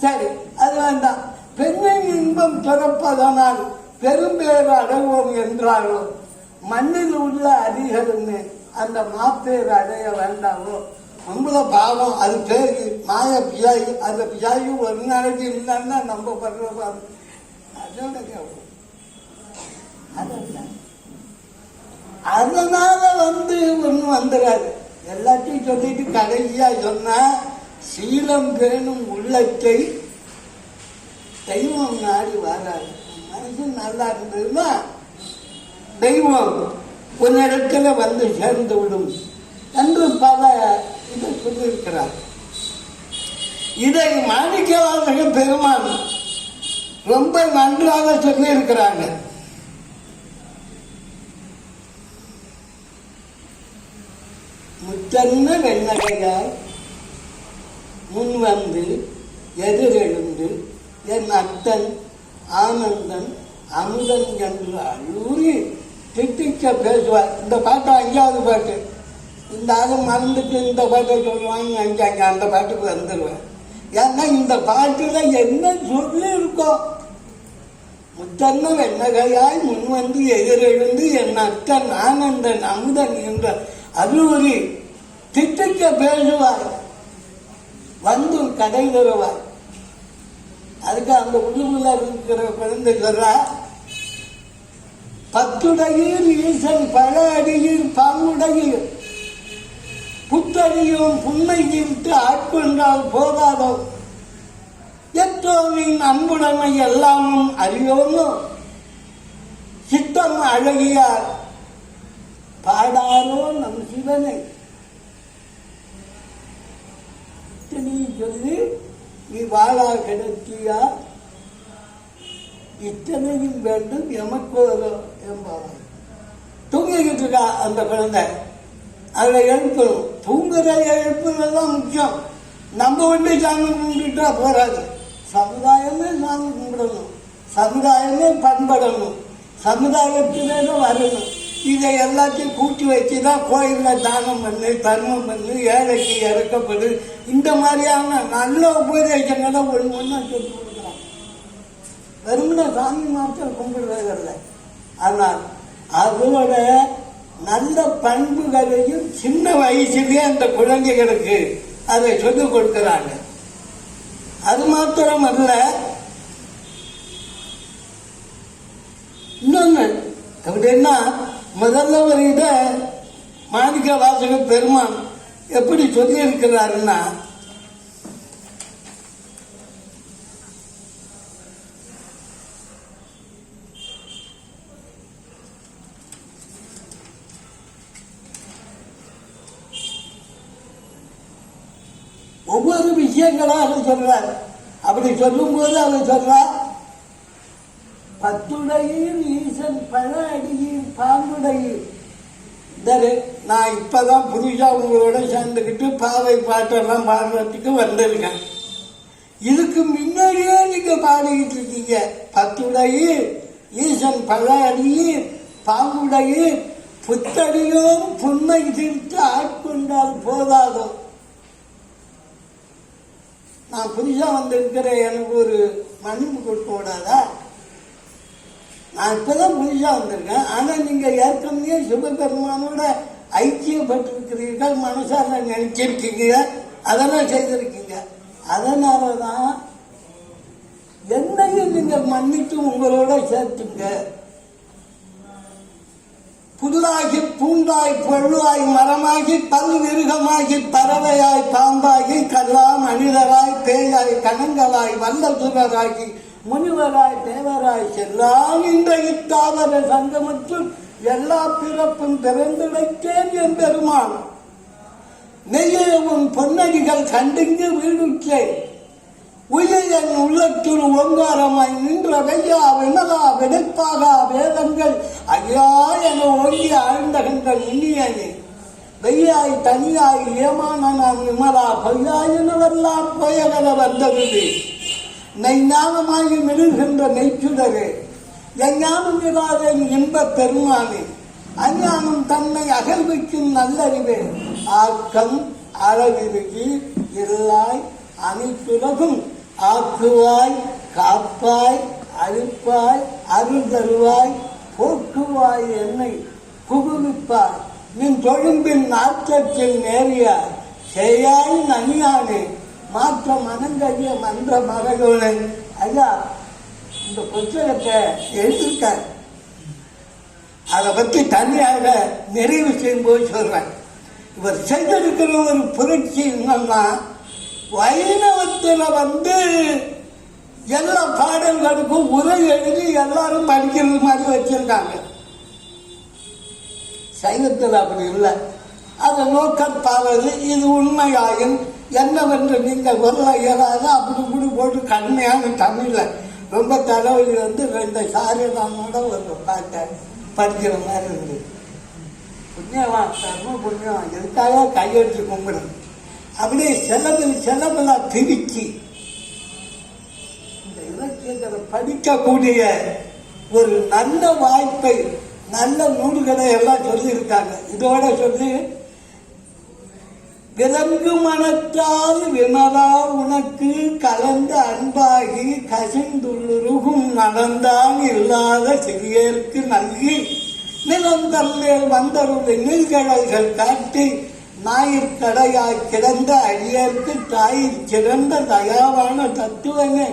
சரி, அது வேண்டாம். பெண்ணின் இன்பம் பிறப்பதனால் பெரும்பேர் அடைவோம் என்றாலோ, மண்ணில் உள்ள அதிகளுமே அந்த மாப்பேர் அடைய வேண்டாமோ. நம்மள பாவம், அது பேரு மாய பியாயி. அந்த பியாயி ஒரு நாளைக்கு இல்லைன்னா நம்ம படுற பாவம் அதோட கேட்போம். அதனால ஒண்ணு வந்துடாது. எல்லாத்தையும் சொல்லிட்டு கடைசியா சொன்னா, சீலம் பேணும் உள்ளத்தை தெய்வம் நாடி வராது. மனசு நல்லா இருந்ததுன்னா தெய்வம் உன்னிடத்துல சேர்ந்து விடும் என்று பல இதை சொல்லியிருக்கிறார். இதை மாணிக்கவாசக பெருமான் ரொம்ப நன்றாக சொல்லியிருக்கிறாங்க. முத்தன்ன வெண்ணகையாய் முன் எதிரெழுந்து என் அத்தன் ஆனந்தன் அமுதன் என்று அழுறி திட்டிக்க பேசுவார். இந்த பாட்டு 5வது பாட்டு. இந்த ஆளு மறந்துட்டு இந்த பாட்டை சொல்லுவாங்க, அங்கே அந்த பாட்டுக்கு வந்துடுவேன். ஏன்னா இந்த பாட்டுல என்ன சொல்லி இருக்கோம். முத்தன்ன வெண்ணகையாய் முன் எதிரெழுந்து என் அத்தன் ஆனந்தன் அமுதன் என்ற அழுறி திட்டிக்க பேசுவார், கடை தருவார். அதுக்கு அந்த உள்ளுக்குள்ள இருக்கிற குழந்தை சொல்றா, பத்துடையில் ஈசன் பல அடியில் பாங்குடையில் புத்தடியும் புன்மை தீர்த்து ஆட்கொண்டால் போதாதோ எத்தோவின் அன்புடைமை எல்லாமும் அறியோனோ சித்தம் அழகியார் பாடாரோ நம் சிவனை சொல்லி நீ வாழா கிடத்தியா இத்தனையும் வேண்டும் எமக்கோரோ என்பார். தூங்கிக்கிட்டு இருக்கா அந்த குழந்தை, அதில் எழுப்பணும். தூங்குற எழுப்புறதுதான் முக்கியம். நம்ம ஒன்று சாமி கும்பிட்டுட்டா போறாது. சமுதாயமே சாமி கும்பிடணும், சமுதாயமே பண்படணும், சமுதாயத்திலே வரணும். இதை எல்லாத்தையும் கூட்டி வச்சு தான் கோயிலில் தானம் பண்ணு, தர்மம் பண்ணு, ஏழைக்கு இறக்கப்படு, இந்த மாதிரியான நல்ல உபதேசங்களை ஒன்று ஒன்றா சொல்லி கொடுக்குறாங்க. வெறுமனே சாமி மாத்திரம் கும்பிடுறதில்ல. ஆனால் அதோட நல்ல பண்புகளையும் சின்ன வயசுலேயே அந்த குழந்தைகளுக்கு அதை சொல்லிக் கொடுக்கிறாங்க. அது மாத்திரம் அல்ல, இன்னொன்று அப்படின்னா, முதல்ல ஒரு இதை மாணிக்க வாசக பெருமான் எப்படி சொல்லி இருக்கிறாருன்னா, ஒவ்வொரு விஷயங்களாக சொல்றார். அப்படி சொல்லும் போது அவர் சொல்றார், பத்துடையில் ஈசன் பல அடியில் பாங்குடையில். நான் இப்பதான் புதுசா உங்களோட சேர்ந்துக்கிட்டு பாவை பாட்டெல்லாம் பாடுறதுக்கு வந்திருக்கேன். இதுக்கு முன்னாடியே நீங்க பாடிக்கிட்டு இருக்கீங்க. பத்துடையில் ஈசன் பல அடியில் பாங்குடையில் புத்தடியும் புன்மை தீர்த்து ஆட்கொண்டால் போதாதோ. நான் புதுசா வந்திருக்கிறேன், எனக்கு ஒரு மன்னிப்பு கொடுக்க கூடாதா? நான் இப்பதான் புதுசா வந்திருக்கேன். ஆனா நீங்க ஏற்கனவே சிவபெருமானோட ஐக்கியப்பட்டிருக்கிறீர்கள், மனசார நினைச்சிருக்கீங்க, அதெல்லாம் செய்திருக்கீங்க. அதனாலதான் என்னையும் நீங்க மன்னித்து உங்களோட சேர்த்துங்க. புல்லாகி பூண்டாய் பொழுவாய் மரமாகி பல் விருகமாகி பறவையாய் பாம்பாகி கல்லா மனிதராய் பேயாய் கணங்களாய் வல்லசுரராகி முனிவராய் தேவராய் செல்லாம் இந்த இத்தாவர சங்கமத்தில் எல்லா பிறப்பும் பிறந்துடைத்தேன் என் பெருமான். நெய்யவும் பொன்னடிகள் கண்டிங்கு வீடுற்றேன். உயன் உள்ளத்தில் ஓங்காரமாய் நின்ற வெய்யா விமலா வெடிப்பாகா வேதங்கள் ஐயா என ஓங்கி ஆழ்ந்தகின்ற நுண்ணியனே. வெய்யாய் தனியாய் ஏமான நான் விமலா பொய்யாயினவெல்லாம் போயகல வந்தது. நெய்ஞானமாகி மிடுகின்ற நெய்ச்சுடரே, எஞ்ஞானம் இல்லாத இன்பப் பெருமானே, அஞ்ஞானம் தன்னை அகழ்விக்கும் நல்லறிவே. ஆக்கம் அளவிருகி இல்லாய் அனைத்துலகும் ஆக்குவாய் காப்பாய் அழிப்பாய் அருள் தருவாய் போக்குவாய் என்னை புகுவிப்பாய். நின் தொழும்பின் நாற்றத்தில் நேரியாய் செய்யாய் நனியானே மாற்ற மனங்கழிய மன்ற மரகோனை. ஐயா, இந்த புத்தகத்தை எழுதிருக்க, அதை பற்றி தனியாக நிறைவு செய்யும்போது சொல்றேன். இவர் செய்திருக்கிற ஒரு புரட்சி என்னன்னா, வைணவத்தில் எல்லா பாடல்களுக்கும் உரை எழுதி எல்லாரும் படிக்கிறது மாதிரி வச்சிருக்காங்க. சைவத்தில் அப்படி இல்லை. அதை நோக்கப்பாவது இது உண்மையாகும் என்னவென்று நீங்கள் சொல்ல இயலாத அப்படி இப்படி போட்டு கண்மையான தமிழ்ல ரொம்ப தலைவலி 2 சாரதானோட ஒரு பாட்டை படிக்கிற மாதிரி இருந்தது. புண்ணியவா தர்ம புண்ணியவா எதுக்காக கையெழுத்து கும்பிடும். அப்படியே செலவெல்லாம் பிரிச்சு இந்த இலக்கியங்களை படிக்கக்கூடிய ஒரு நல்ல வாய்ப்பை, நல்ல நூல்களை எல்லாம் சொல்லியிருக்காங்க. இதோட சொல்லி, விலங்கு மனத்தால் விமலா உனக்கு கலந்த அன்பாகி கசிந்துள்ளுருகும் நடந்தான் இல்லாத சிறியருக்கு நல்கி நிலந்தல்லேல் வந்தருளை நீழ்கடல்கள் காட்டி ஞாயிற்கடையாய் கிடந்த அடியருக்கு தாயிற் சிறந்த தயாவான தத்துவனே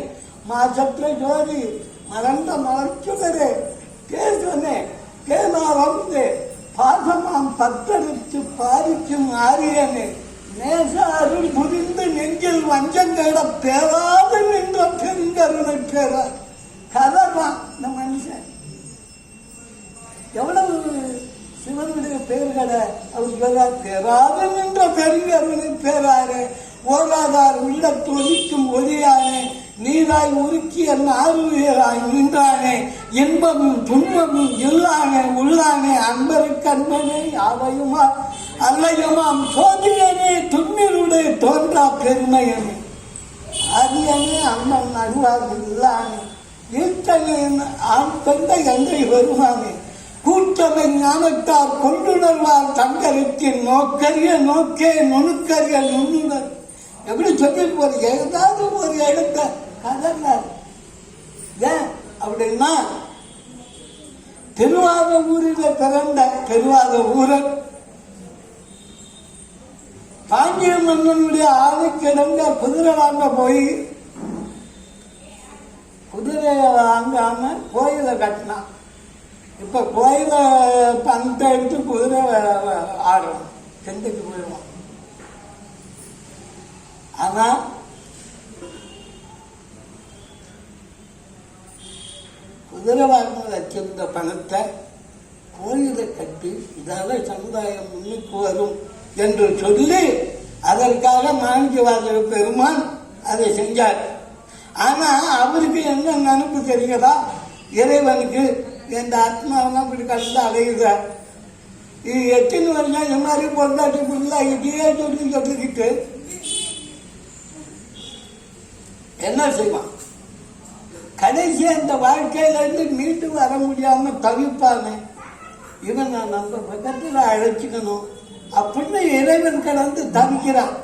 மாசற்ற ஜோதி மறந்த மலர்ச்சுடரே பேசுவனே பத்தரித்து பாதிக்கும் ஆரியனே நேச அருள் புரிந்து நெஞ்சில் வஞ்சங்கட பேராது நின்ற பெருங்கருணை பேரா கதறான் இந்த மனுஷன். எவ்வளவு சிவனுடைய பெயர்களை அவர் பேராது நின்ற பெருங்கருணை பேராரே ஓராதார் உள்ள தொழிக்கும் ஒளியானே நீராய் உருக்கிய நாருயிராய் நின்றானே இன்பமும் துன்பமும் இல்லானே உள்ளானே அன்பருக்கு அன்பனே யாவையுமா அல்லையுமாம் சோதியனே துண்ணினுடைய தோன்றா பெருமையனே அரியனே அண்ணன் அருளாது இல்லானே ஈர்த்தனே ஆண் கொண்ட எந்தை வருவானே கூட்டமை ஞானத்தார் கொண்டுணர்வார் தங்கரத்தின் நோக்கரிய நோக்கே நுணுக்கரிய நுண்ணுணர். எப்படி சொல்லி போறீங்க? ஏதாவது ஒரு இடத்த கதர்னார். ஏன் அப்படின்னா திருவாரூரில் பிறந்த திருவாரூரன் பாண்டிய மன்னனுடைய ஆளை கிடந்த குதிரை வாங்க போய் குதிரையை வாங்காம கோயிலை கட்டினான். இப்ப கோயில பணத்தை எடுத்து குதிரை ஆடும் சென்னைக்கு போயிடுவான். ஆனா குதிரை வாங்க வச்சிருந்த பணத்தை கோயிலை கட்டி இதால சமுதாயம் முன்னுக்கு வரும் என்று சொல்லி அதற்காக மாணிக்கவாசக பெருமான் அதை செஞ்சார். ஆனா அவருக்கு என்ன நினைப்பு தெரியுதா? இறைவனுக்கு எந்த ஆத்மாவெல்லாம் இப்படி கலந்து அடையுத இது எத்தனை வருஷம் இந்த மாதிரி பொண்டாட்டி பிள்ளை இதையே சொல்லிக்கிட்டு என்ன செய்வான்? கடைசி அந்த வாழ்க்கையில இருந்து மீண்டு வர முடியாம தவிப்பானே இவன் நான் நம்ம பக்கத்தில் அழைச்சிக்கணும் அப்படின்னு இறைவன் கடந்து தவிக்கிறான்.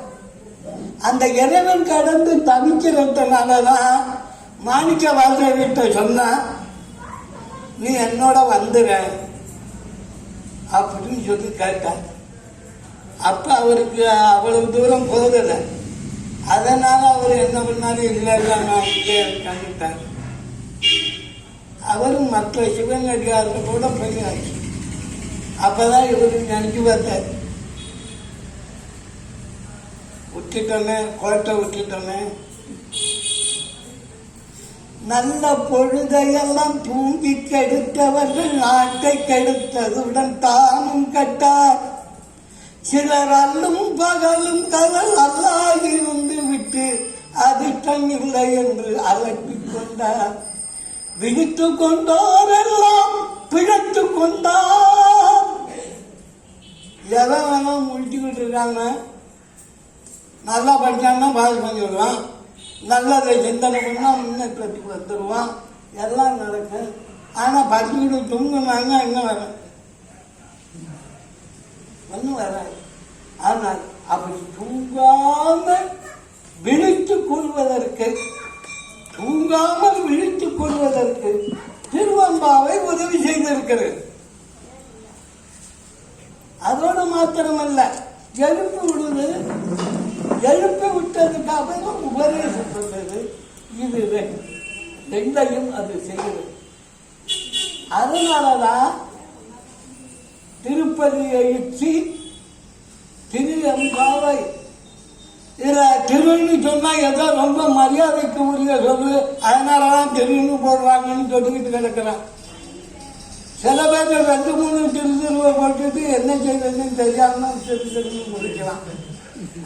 அந்த இறைவன் கடந்து தவிக்கிறதுனாலதான் மாணிக்க வாசகர்கிட்ட சொன்னா நீ என்னோட வந்துற அப்படின்னு சொல்லி கேட்டார். அப்ப அவருக்கு அவ்வளவு தூரம் போகல. அதனால அவர் என்ன பண்ணாரு? இல்லை நான் இங்கே கண்டுட்டார். அவரும் மற்ற சிவனடியார்களோட போயாச்சு. அப்பதான் இவரு நினைச்சு பார்த்தார், விட்டுட்டோன்னே கோட்டை விட்டுட்டோன்னே நல்ல பொழுதையெல்லாம் தூங்கி கெடுத்தவர்கள் நாட்டை கெடுத்ததுடன் தானும் கட்டார். சிலர் அல்லும் பகலும் கதல் அல்லாதிருந்து விட்டு அதிர்ஷ்டம் இல்லை என்று அலட்டிக் கொண்டார். விழித்து கொண்டோரெல்லாம் பிழைத்து கொண்டார். எதை வேணாலும் முடிச்சுக்கிட்டு இருக்காங்க. நல்லா படிச்சான்னா பாஸ் பண்ணிவிடுவான், நல்லதை சிந்தனை பண்ணா முன்னேற்றத்துக்கு வந்துடுவான், எல்லாம் நடக்கும். ஆனா படிச்சுக்கிட்டு தூங்கினாங்க என்ன வரும்? ஒன்றும் வராது. ஆனால் அப்படி தூங்காமல் விழித்துக் கொள்வதற்கு திருவம்பாவை உதவி செய்திருக்கிறது. அதோடு மாத்திரமல்ல, எழுப்பி விடுவது, எழுப்பி விட்டதுக்காக உபதேசம் சொன்னது. இது ரெண்டையும் அது செய்கிறது. அதனாலதான் திருப்பதி எழுச்சி திருவம்பாவை. இதுல திருன்னு சொன்னா ஏதோ ரொம்ப மரியாதைக்கு உரிய சொல்லு, அதனாலதான் திருன்னு போடுறாங்கன்னு சொல்லிக்கிட்டு கிடக்கிறான். சில பேர் 2-3 திருவை போட்டுட்டு என்ன செய்யறதுன்னு தெரியாம திருன்னு முடிக்கலாம்.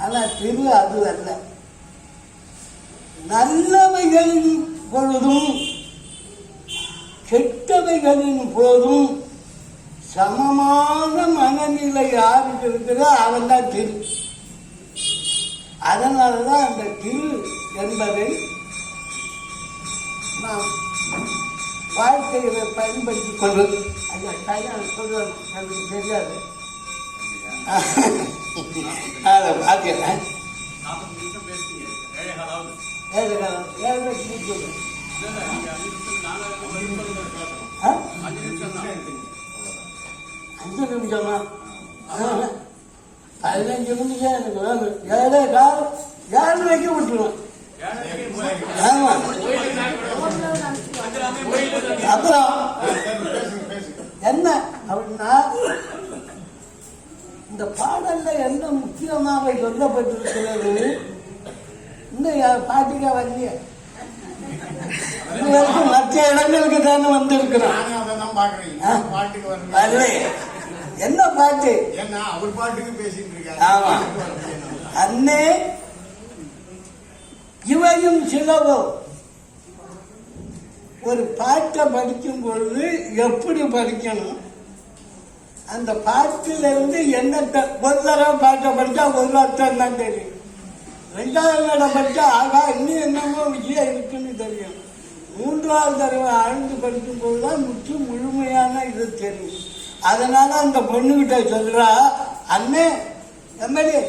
ஆனா திரு அது அல்ல. நல்லவைகளின் பொழுதும் கெட்டவைகளின் போதும் சமமான மனநிலை யாருக்கு இருக்குதோ அவன் தான் திரு. அதனாலதான் அந்த திரு என்பதை நாம் வாழ்க்கையில பயன்படுத்திக் கொள்வது. ஐயா கையால் சொல்றது எனக்கு தெரியாது. பார்க்கிறேன். 5 நிமிஷமா? 15 நிமிஷம் எனக்கு வேணும். 7:15 விட்டுருவேன். ஆமா. அப்புறம் என்ன அப்படின்னா அந்த பாடல்ல என்ன முக்கியமாக சொல்லப்பட்டிருக்கிறது? இன்னும் பாட்டுக்கா வரலைய, மற்ற இடங்களுக்கு தானே வந்திருக்கிறோம். என்ன பாட்டு? அவர் பாட்டுக்கு பேசிட்டு இருக்காரு. ஆமா, அன்னே இவையும் சிலவோ. ஒரு பாட்டை படிக்கும் பொழுது எப்படி படிக்கணும், அந்த பாட்டிலிருந்து என்னத்தை, ஒரு தடவை பாட்டை படித்தா ஒரு அர்த்தம் தான் தெரியும், ரெண்டாவது தடவை படித்தா ஆகா இன்னும் என்னமோ விஷயம் இருக்குன்னு தெரியும், மூன்றாவது தடவை ஆழ்ந்து படிக்கும் போதுதான் முழுமையான இது தெரியும். அதனால அந்த பொண்ணுகிட்ட சொல்றா, அண்ணே எம்எல்ஏ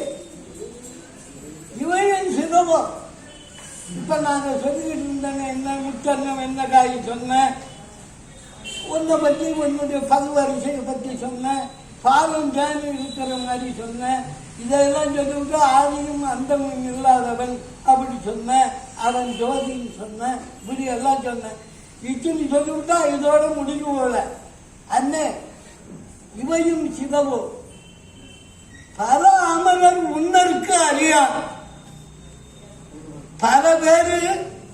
இவையும் சிலவோ. இப்ப நாங்க சொல்லிக்கிட்டு இருந்தேங்க, என்ன முத்தன்னம் என்ன காய் சொன்னேன், உன்னை பற்றி உன்னுடைய பல்வரிசையை பற்றி சொன்னேன், பாலும் தேனும் இருக்கிற மாதிரி சொன்னேன், இதெல்லாம் சொல்லிவிட்டு ஆதியும் அந்தமும் இல்லாதவன் அப்படி சொன்னேன், அவன் ஜோதின்னு சொன்னேன், இப்படி எல்லாம் சொன்னேன். இத்தனை சொல்லிவிட்டா இதோட முடிவு போல. அண்ணே இவையும் சிலவோ பல அமரர் உன்னருக்கு அறியான். பல பேரு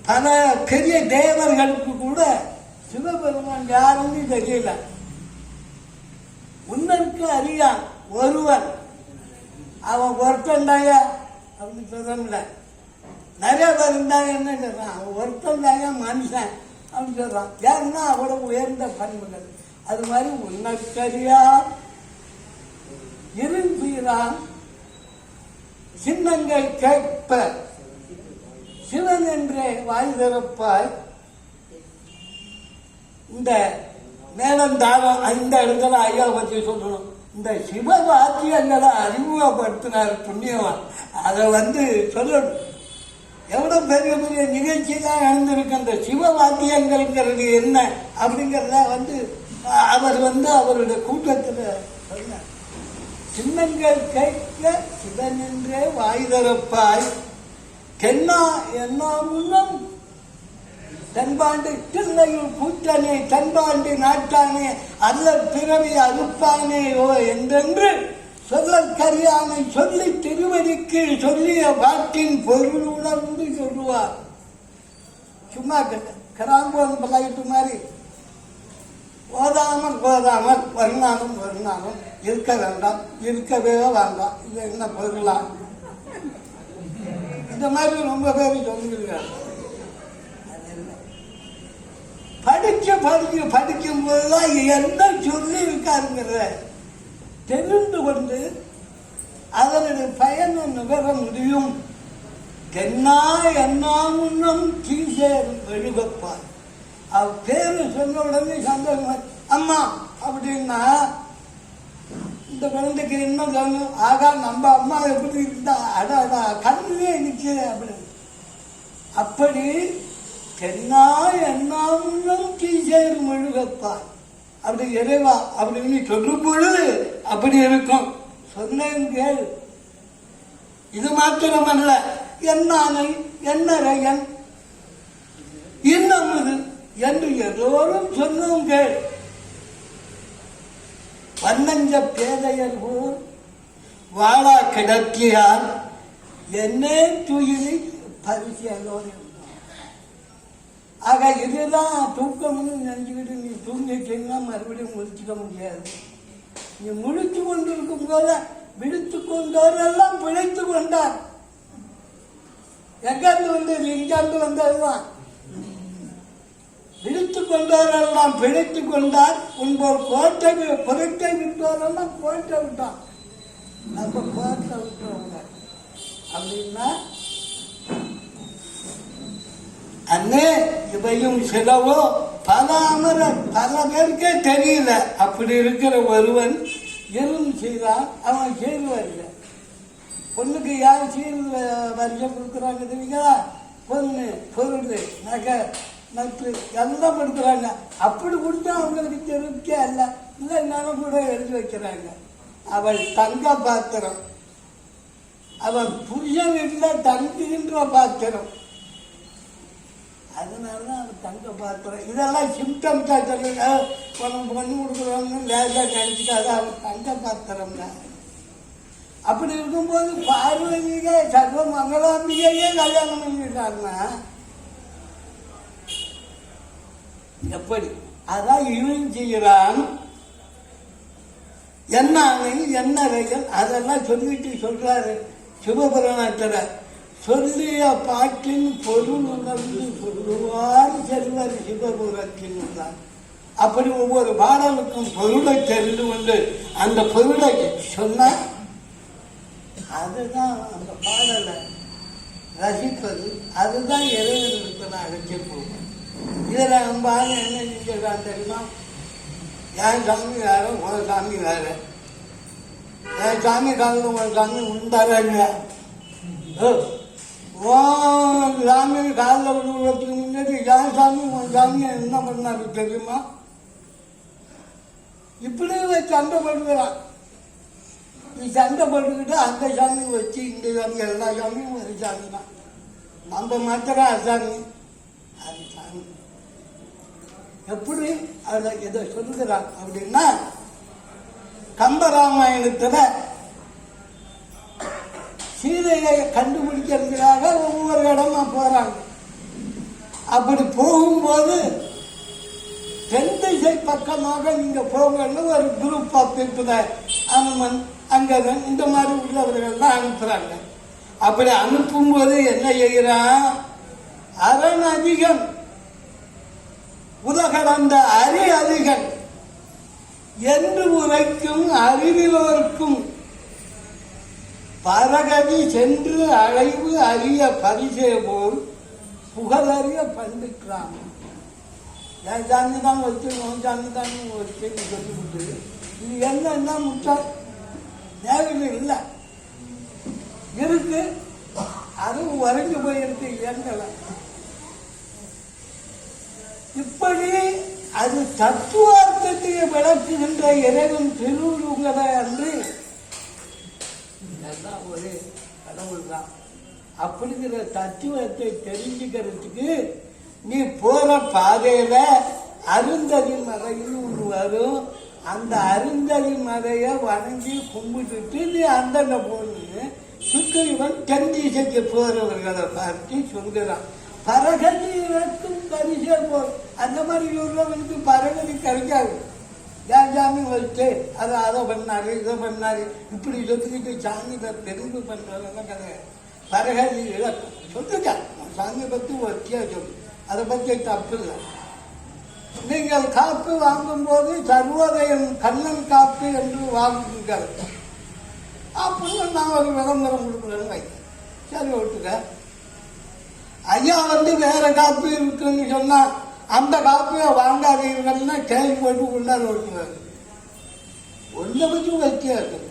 பல பெரிய தேவர்களுக்கு கூட சிவபெருமான் யாருன்னு தெரியல. உன்னருக்கு அறியான் ஒருவன், அவன் ஒருத்தண்டாய அப்படின்னு சொல்ல, நிறைய பேர் இருந்தாங்க என்ன சொல்றான், அவன் ஒருத்தண்டாய மனுஷன் அப்படின்னு சொல்றான். ஏன்னா அவ்வளவு உயர்ந்த பண்புகள். அது மாதிரி உன்னற்கரியா இருந்தீரான் சின்னங்கள் கேட்ப சிவன் என்றே வாய் திறப்பாய். இந்த மேலந்தாரம் இந்த இடத்துல ஐயா பற்றி சொல்லணும். இந்த சிவ வாக்கியங்களை அறிமுகப்படுத்தினார் புண்ணியவான், அதை சொல்லணும். எவ்வளவு பெரிய பெரிய நிகழ்ச்சியெல்லாம் நடந்திருக்கு. அந்த சிவ வாக்கியங்கள்ங்கிறது என்ன அப்படிங்கிறத அவர் அவருடைய கூட்டத்தில் சொன்னார். சின்னங்கள் கேட்க சிவன் என்றே வாய் திறப்பாய். தென்னா என்ன முன்னம் தென்பாண்டு தில்லையில் கூட்டனே தென்பாண்டு நாட்டானே அல்ல பிறவி அறுப்பானே ஓ என்றென்று சொல்லற்கரியானை சொல்லி திருவடிக்கு சொல்லிய பாட்டின் பொருள் உணர்ந்து சொல்லுவார். சும்மா கராம்போது பல்லாயிட்டு மாதிரி ஓதாமல் வருமானம் இருக்க வேண்டாம், இருக்கவே வேண்டாம், இது என்ன பொருளா, இந்த மாதிரி ரொம்ப பேர் சொல்லியிருக்காங்க. படிக்கும் போதுதான் என்ன சொல்லி இருக்காருங்கிற தெரிந்து கொண்டு அதனுடைய பயனை நுகர முடியும். என்ன முன்னம் கீசேர் எழுகப்பார். அவ பேரு சொன்ன உடனே சந்தோஷம். அம்மா அப்படின்னா இந்த குழந்தைக்கு என்ன சொல்லணும், ஆகா நம்ம அம்மா எப்படி இருந்தா அடா கண்ணிலே நிற்கிற அப்படின்னு. அப்படி தென்னா என்னாமுன்னும் கீசேர் மெழுகப்பார் அப்படி இறைவா அப்படின்னு சொல்லும் பொழுது அப்படி இருக்கும். சொன்னேன் கேள். இது மாத்திரமல்ல, என்னானை என்னரையன் இன்னமுது என்று எல்லோரும் சொன்னோம் கேள். வண்ணஞ்ச பேதையர் போல் வாழா கிடக்கியார் என்னே துயிலை பரிசு எல்லோரும். ஆக இதுதான் தூக்கம்னு நினைச்சுக்கிட்டு நீ தூங்கிட்டீங்கன்னா மறுபடியும் முழிச்சுக்க முடியாது. நீ முழித்து கொண்டிருக்கும் போத விழித்து கொண்டோரெல்லாம் பிழைத்து கொண்டார். எங்கிருந்து வந்தது? இங்கிருந்து வந்ததுதான். விழித்து கொண்டோரெல்லாம் பிழைத்து கொண்டார். உன்போர் கோட்டை பொருட்டை விட்டோரெல்லாம் கோட்டை விட்டான். நம்ம கோட்டை விட்டவங்க அப்படின்னா அண்ணே இவையும் சிலவோ பல அமரர் பல பேருக்கே தெரியல. அப்படி இருக்கிற ஒருவன் எதுவும் செய்தான், அவன் செய்வார்கள். பொண்ணுக்கு யார் சீர் வருஷம் கொடுக்குறாங்க தெரியுங்களா? பொண்ணு பொருள் நகை நட்டு எல்லாம் கொடுக்குறாங்க. அப்படி கொடுத்தா அவங்களுக்கு திருப்தியே இல்லை. இல்லைன்னாலும் கூட எழுதி வைக்கிறாங்க. அவள் தங்க பாத்திரம், அவன் புருஷன் வீட்டில் தங்குகின்ற பாத்திரம். அதனாலதான் அது தங்க பாத்திரம். இதெல்லாம் சிம்டம்ஸா சொல்லுங்க. பொண்ணு கொடுக்குறவங்க லேசாக நினைச்சுக்காது. அவன் தங்க பாத்திரம் தான். அப்படி இருக்கும்போது பார்வதியை சர்வ மங்களாம்பிகையே கல்யாணம் பண்ணிட்டாருன்னா எப்படி? அதான் இவன் செய்கிறான். என்ன அணை என்ன ரயில் அதெல்லாம் சொல்லிட்டு சொல்றாரு சிவபுராணத்தில். சொல்லிய பாட்டின் பொருள் உணர்ந்து சொல்லுவார் செல்வர் சிவபுரத்தில் உள்ளார். அப்படி ஒவ்வொரு பாடலுக்கும் பொருளை தெரிந்து கொண்டு அந்த பொருளை சொன்ன அதுதான் அந்த பாடலை ரசிப்பது. அதுதான் இறைவனுக்கு நான் அழைச்சி போவேன். இதில் நம்ம ஆள் என்ன செஞ்சிருக்கான் தெரியுமா? என் சாமி வேற உன் சாமி வேற. என் சாமி காலில் உன் சாமி உண்டாரா இல்லையா? உன் சாமி காலில் விடுறதுக்கு முன்னாடி என் சாமி உன் சாமியை என்ன பண்ணாரு தெரியுமா? இப்படி சண்டை போடுகிறான். நீ சண்டை போட்டுக்கிட்டு அந்த சாமி வச்சு இந்த சாமி எல்லா சாமியும் ஒரு சாமி தான். நம்ம மாத்திரம் அசாமி அது சாமி. எப்படி அதை இதை சொல்லுகிறான் அப்படின்னா, கம்பராமாயணத்தில் சீதையை கண்டுபிடிக்கிறதுக்காக ஒவ்வொரு இடமா போறாங்க. அப்படி போகும்போது தென் திசை பக்கமாக நீங்க போகணும்னு ஒரு குரூப் ஆஃப் பீப்புள அனுமன் அங்கதன் இந்த மாதிரி உள்ளவர்கள்லாம் அனுப்புறாங்க. அப்படி அனுப்பும்போது என்ன செய்கிறான்? அரண் அதிகம் உலகளந்த அறி அதிகன் என்று உரைக்கும் அறிவிலோர்க்கும் பரகதி சென்று அழைவு அறிய பரிசே போல் புகழறிய பண்டிக்கிறான். என் சாமி தான் வச்சு உன் சாமி தான் ஒரு செய்தி சொல்லிவிட்டு இது என்ன முட்டா நேரில் இல்லை இருக்கு. அதுவும் உறைஞ்சு போயிருக்கு எங்களை. இப்படி அது தத்துவார்த்தத்தை விளக்குகின்ற இறைவன் திருவுருவங்களை அன்று எல்லாம் ஒரு கடவுள் தான். அப்படிங்கிற தத்துவத்தை தெரிஞ்சுக்கிறதுக்கு நீ போற பாதையில அருந்ததி மலைன்னு ஒன்று வரும். அந்த அருந்ததி மலையை வணங்கி கும்பிட்டுட்டு நீ அந்தண்ட போன்னு சுக்கிரவன் தென் திசைக்கு போறவர்களை பார்த்து சொல்கிறான். பரகதி இறக்கும் பரிசே போல். அந்த மாதிரி உள்ளவனுக்கு பரகதி கிடைக்காது. என் சாமி வச்சு அதை பண்ணாரு இதை பண்ணாரு இப்படி சொல்லிக்கிட்டு சாமியை தெரிந்து பண்றதெல்லாம் கிடையாது. பரகதி இழக்கும் சொல்லிட்டான். சாமி பற்றி ஒத்தியா சொல்லு, அதை பற்றி தப்பு இல்லை. நீங்கள் காப்பு வாங்கும் போது சர்வோதயம் கண்ணன் காப்பு என்று வாங்குங்கள் அப்படின்னு நான் ஒரு விளம்பரம் கொடுக்குறேன்னு வைக்கிறேன். சரி விட்டுக்க. ஐயா வேற காப்பு இருக்குன்னு சொன்னா அந்த காப்பியை வாங்காதீர்கள்னா கேள்வி போட்டு கொண்டாட ஓட்டுவாரு. ஒன்றை பற்றி வைத்தியா இருக்குது,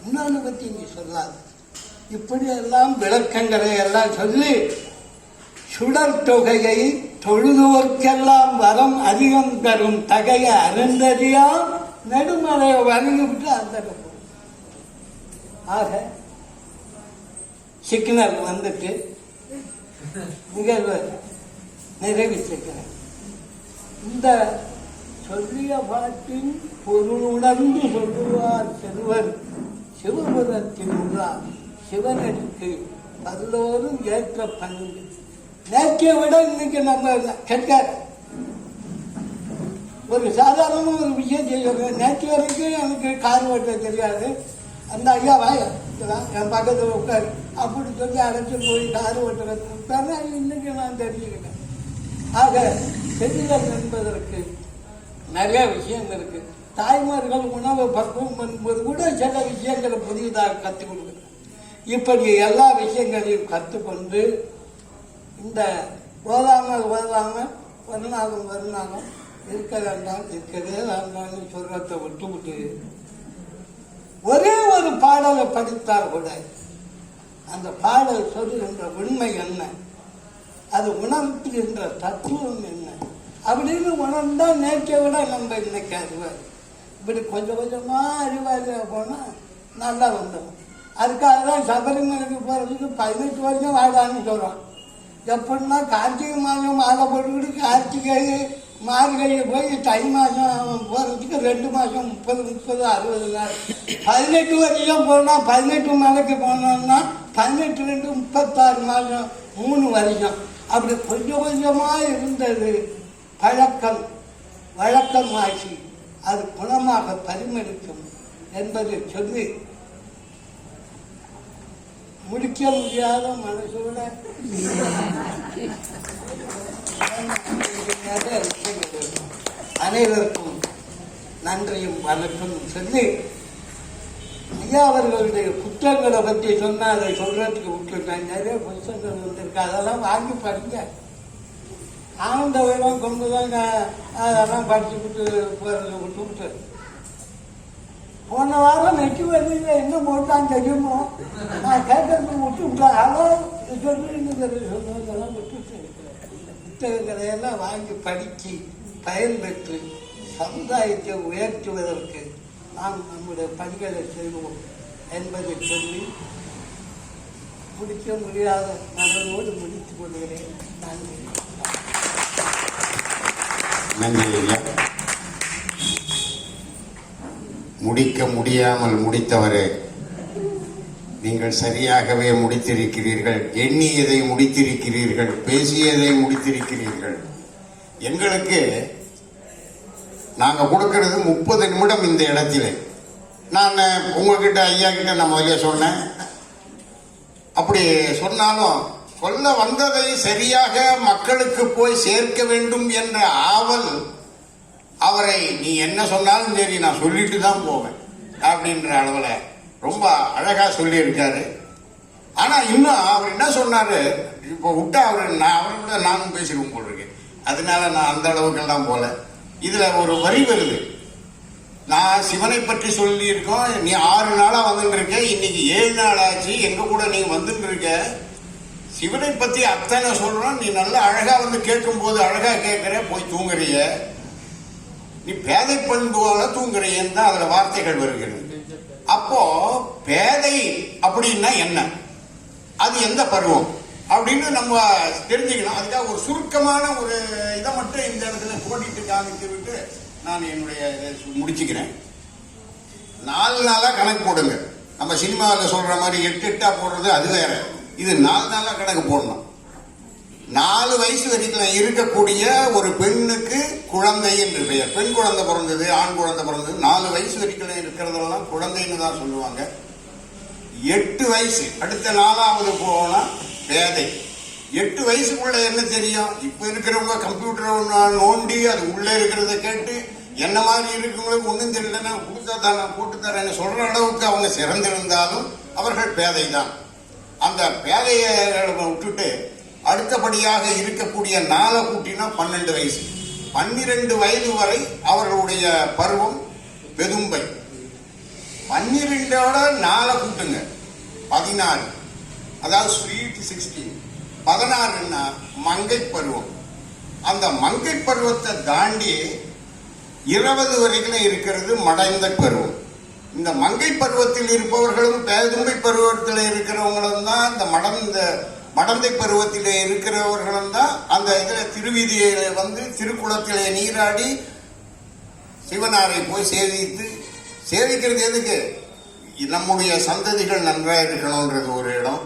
இன்னொன்று பற்றி நீ சொல்லாது. இப்படி எல்லாம் விளக்கங்களை எல்லாம் சொல்லி சுடர் தொகையை தொழுதுவோர்க்கெல்லாம் வரம் அதிகம் தரும் தகைய அருந்ததியா நெடுமலையை வணங்கிவிட்டு அந்த ஆக சிக்னல் வந்துட்டு நிகழ்வு நிறைவேற்றிருக்கிறேன். இந்த சொல்லிய பாட்டின் பொருள் உணர்ந்து சொல்லுவார் செல்வர் சிவபுரத்தில் உள்ளார். சிவனடிக்கு பல்லோரும் ஏற்ற பங்கு. நேற்றைய விட இன்னைக்கு நம்ம கேட்காத ஒரு சாதாரண ஒரு விஷயம் செய்யணும். நேற்று வரைக்கும் எனக்கு கார் ஓட்ட தெரியாது. அந்த ஐயா வாயலாம் என் பக்கத்தில் உட்காரு அப்படி சொல்லி அழைச்சி போய் கார் ஓட்டுறது இன்னைக்கு நான் தெரிஞ்சுக்கிட்டேன். ஆக செல்லுதல் என்பதற்கு நிறைய விஷயங்கள் இருக்கு. தாய்மார்கள் உணவை பக்குவம் பண்ணும்போது கூட சில விஷயங்களை புதியதாக கற்றுக் கொடுக்குறேன். இப்படி எல்லா விஷயங்களையும் கற்றுக்கொண்டு இந்த ஓதாமல் வருநாளும் இருக்க வேண்டாம் இருக்கவே வேண்டாம்னு சொல்றதை விட்டுவிட்டு ஒரே ஒரு பாடலை படித்தால் கூட அந்த பாடல் சொல்லுகின்ற உண்மை என்ன, அது உணர்த்துகின்ற தத்துவம் என்ன அப்படின்னு உணர்ந்தா நேற்றை விட நம்ம இன்னைக்கு அறிவார். இப்படி கொஞ்சம் கொஞ்சமா அறிவாளியாக போனால் நல்லா வந்துடும். அதுக்காக தான் சபரிமலைக்கு போகிறதுக்கு 18 வருஷம் வாழான்னு சொல்கிறோம். எப்படின்னா கார்த்திகை மாதம் மாலை போட்டுக்கிட்டு கார்த்திகை மார்கழியில் போய் தை மாதம் போகிறதுக்கு 2 மாதம் 30 60 நாள். 18 வருஷம் போனால் 18 மலைக்கு போனோம்னா 18 2 36 மாதம் 3 வருஷம். அப்படி கொஞ்சம் கொஞ்சமாக இருந்தது வழக்கமாகி அது குணமாக பரிமளிக்கும் என்பதை சொல்லி முடிக்க முடியாத மனசோட அனைவருக்கும் நன்றியும் வணக்கம் சொல்லி, ஐயா அவர்களுடைய புத்தகங்களை பற்றி சொன்னால் அதை சொல்றதுக்கு விட்டுருக்கேன். நிறைய புத்தகங்கள் வந்திருக்கு, அதெல்லாம் வாங்கி படிங்க. ஆனந்தவெல்லாம் கொண்டு தாங்க அதெல்லாம் படிச்சுக்கிட்டு போகிறத விட்டுவிட்டு, போன வாரம் நெட்டி வண்டியில் என்ன போட்டான்னு தெரியுமோ, நான் கேட்கறதுக்கு விட்டு விட்டேன். ஹலோ சொன்னதெல்லாம் விட்டுட்டு புத்தகங்களையெல்லாம் வாங்கி படித்து பயன் பெற்று சமுதாயத்தை உயர்த்துவதற்கு நாம் நம்முடைய பணிகளை செய்வோம் என்பதை சொல்லி முடிக்க முடியாத மனதோடு முடித்துக் கொள்கிறேன். நன்றி. நன்றி ஐயா. முடிக்க முடியாமல் முடித்தவரே, நீங்கள் சரியாகவே முடித்திருக்கிறீர்கள். எண்ணியதை முடித்திருக்கிறீர்கள், பேசியதை முடித்திருக்கிறீர்கள். எங்களுக்கு நாங்கள் கொடுக்கறது 30 நிமிடம் இந்த இடத்திலே. நான் உங்ககிட்ட ஐயா கிட்ட நான் முதல்ல சொன்னேன். அப்படி சொன்னாலும் சொல்ல வந்ததை சரியாக மக்களுக்கு போய் சேர்க்க வேண்டும் என்ற ஆவல் அவரை, நீ என்ன சொன்னாலும் சரி நான் சொல்லிட்டு தான் போவேன் அப்படின்ற அளவில் ரொம்ப அழகா சொல்லியிருக்காரு. ஆனா இன்னும் அவர் என்ன சொன்னாரு, இப்போ விட்டா அவரோட நானும் பேசிடுவோம் போல் இருக்கு. அதனால நான் அந்த அளவுக்கெல்லாம் போல. இதுல ஒரு வரி வருது, நான் சிவனை பற்றி சொல்லி இருக்கோம், நீ 6 நாளா வந்துட்டு இருக்க, இன்னைக்கு 7 நாள் ஆச்சு, எங்க கூட நீ வந்துட்டு இருக்க, சிவனை பத்தி அத்தனை சொல்றோம், நீ நல்லா அழகா வந்து கேட்கும் போது அழகா கேட்கிற, போய் தூங்குறிய, நீ பேதை பண்புவால தூங்குறியன்னு தான் அதுல வார்த்தைகள் வருகிறது. அப்போ பேதை அப்படின்னா என்ன, அது எந்த பருவம் அப்படின்னு நம்ம தெரிஞ்சுக்கணும். அதுக்காக ஒரு சுருக்கமான ஒரு இதை மட்டும் இந்த இடத்துல போட்டிட்டு காமித்து விட்டு நான் என்னுடைய முடிச்சுக்கிறேன். 4 நாளா கணக்கு போடுங்க. நம்ம சினிமாவில் சொல்ற மாதிரி 8 போடுறது அது வேற, இது 4 நாளா கணக்கு போடணும். 4 வயசு வரைக்கும் இருக்கக்கூடிய ஒரு பெண்ணுக்கு குழந்தை என்று பெயர். பெண் குழந்தை பிறந்தது, ஆண் குழந்தை பிறந்தது, 4 வயசு வரைக்கும் இருக்கிறதெல்லாம் குழந்தைன்னு தான் சொல்லுவாங்க. 8 வயசு அடுத்த 4வது போனா பேதை. 8 வயசுக்குள்ள என்ன தெரியும், இப்ப இருக்கிறவங்க கம்ப்யூட்டரை நோண்டி அது உள்ள இருக்கிறத கேட்டு என்ன மாதிரி இருக்கவங்களுக்கு ஒன்றும் தெரியல, நான் கொடுத்தா தான் நான் போட்டு தரேன்னு சொல்ற அளவுக்கு அவங்க சிறந்திருந்தாலும் அவர்கள் பேதை தான். அந்த பேதையை விட்டுட்டு அடுத்தபடியாக இருக்கக்கூடிய 4 கூட்டினா 12 வயசு. 12 வயது வரை அவர்களுடைய பருவம் பெதும்பை. 12ஓட 4 கூட்டுங்க 16, அதாவது ஸ்வீட் 16. 16ன்னா மங்கை பருவம். அந்த மங்கை பருவத்தை தாண்டி 20 வரைக்கும் இருக்கிறது மடைந்த பருவம். இந்த மங்கை பருவத்தில் இருப்பவர்களும் பேதும்பை பருவத்தில் இருக்கிறவங்களும் தான் இந்த மடந்தை பருவத்திலே இருக்கிறவர்களும் தான் அந்த இதுல திருவீதியில வந்து திருக்குளத்திலே நீராடி சிவனாரை போய் சேவிக்கிறது எதுக்கு, நம்முடைய சந்ததிகள் நன்றாக இருக்கணும்ன்றது ஒரு இடம்,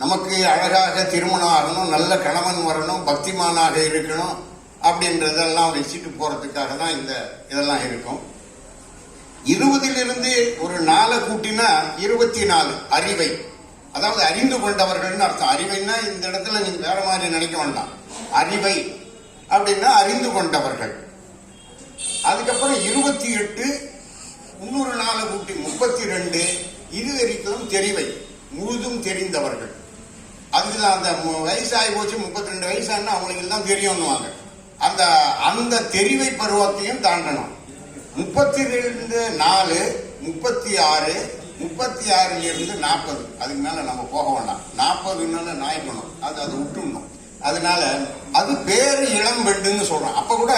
நமக்கு அழகாக திருமணம் ஆகணும், நல்ல கணவன் வரணும், பக்திமானாக இருக்கணும் அப்படின்றதெல்லாம் வச்சுட்டு போறதுக்காக தான் இதெல்லாம் இருக்கும். 20லிருந்து ஒரு 4 கூட்டினா 24 அறிவை, அதாவது அறிந்து கொண்டவர்கள்னு அர்த்தம். அறிவைன்னா இந்த இடத்துல நீங்க வேற மாதிரி நினைக்க வேண்டாம். அறிவை அப்படின்னா அறிந்து கொண்டவர்கள். அதுக்கப்புறம் 28 இன்னொரு 4 கூட்டி 32 இது வரைக்கும் தெரிவை, முழுதும் தெரிந்தவர்கள். அதுல அந்த வயசாகி போச்சு 32 வயசானா அவங்களுக்கு எல்லாம் தெரியும்னுவாங்க. அந்த தெரிவை பருவத்தையும் தாண்டணும். 32 4 36 36லிருந்து 40, அதுக்கு மேல நம்ம போக வேண்டாம். 40 நாய்க்கணும், அது விட்டுணும். அதனால அது பேரு இளம் பெண்ணுன்னு சொல்றோம். அப்ப கூட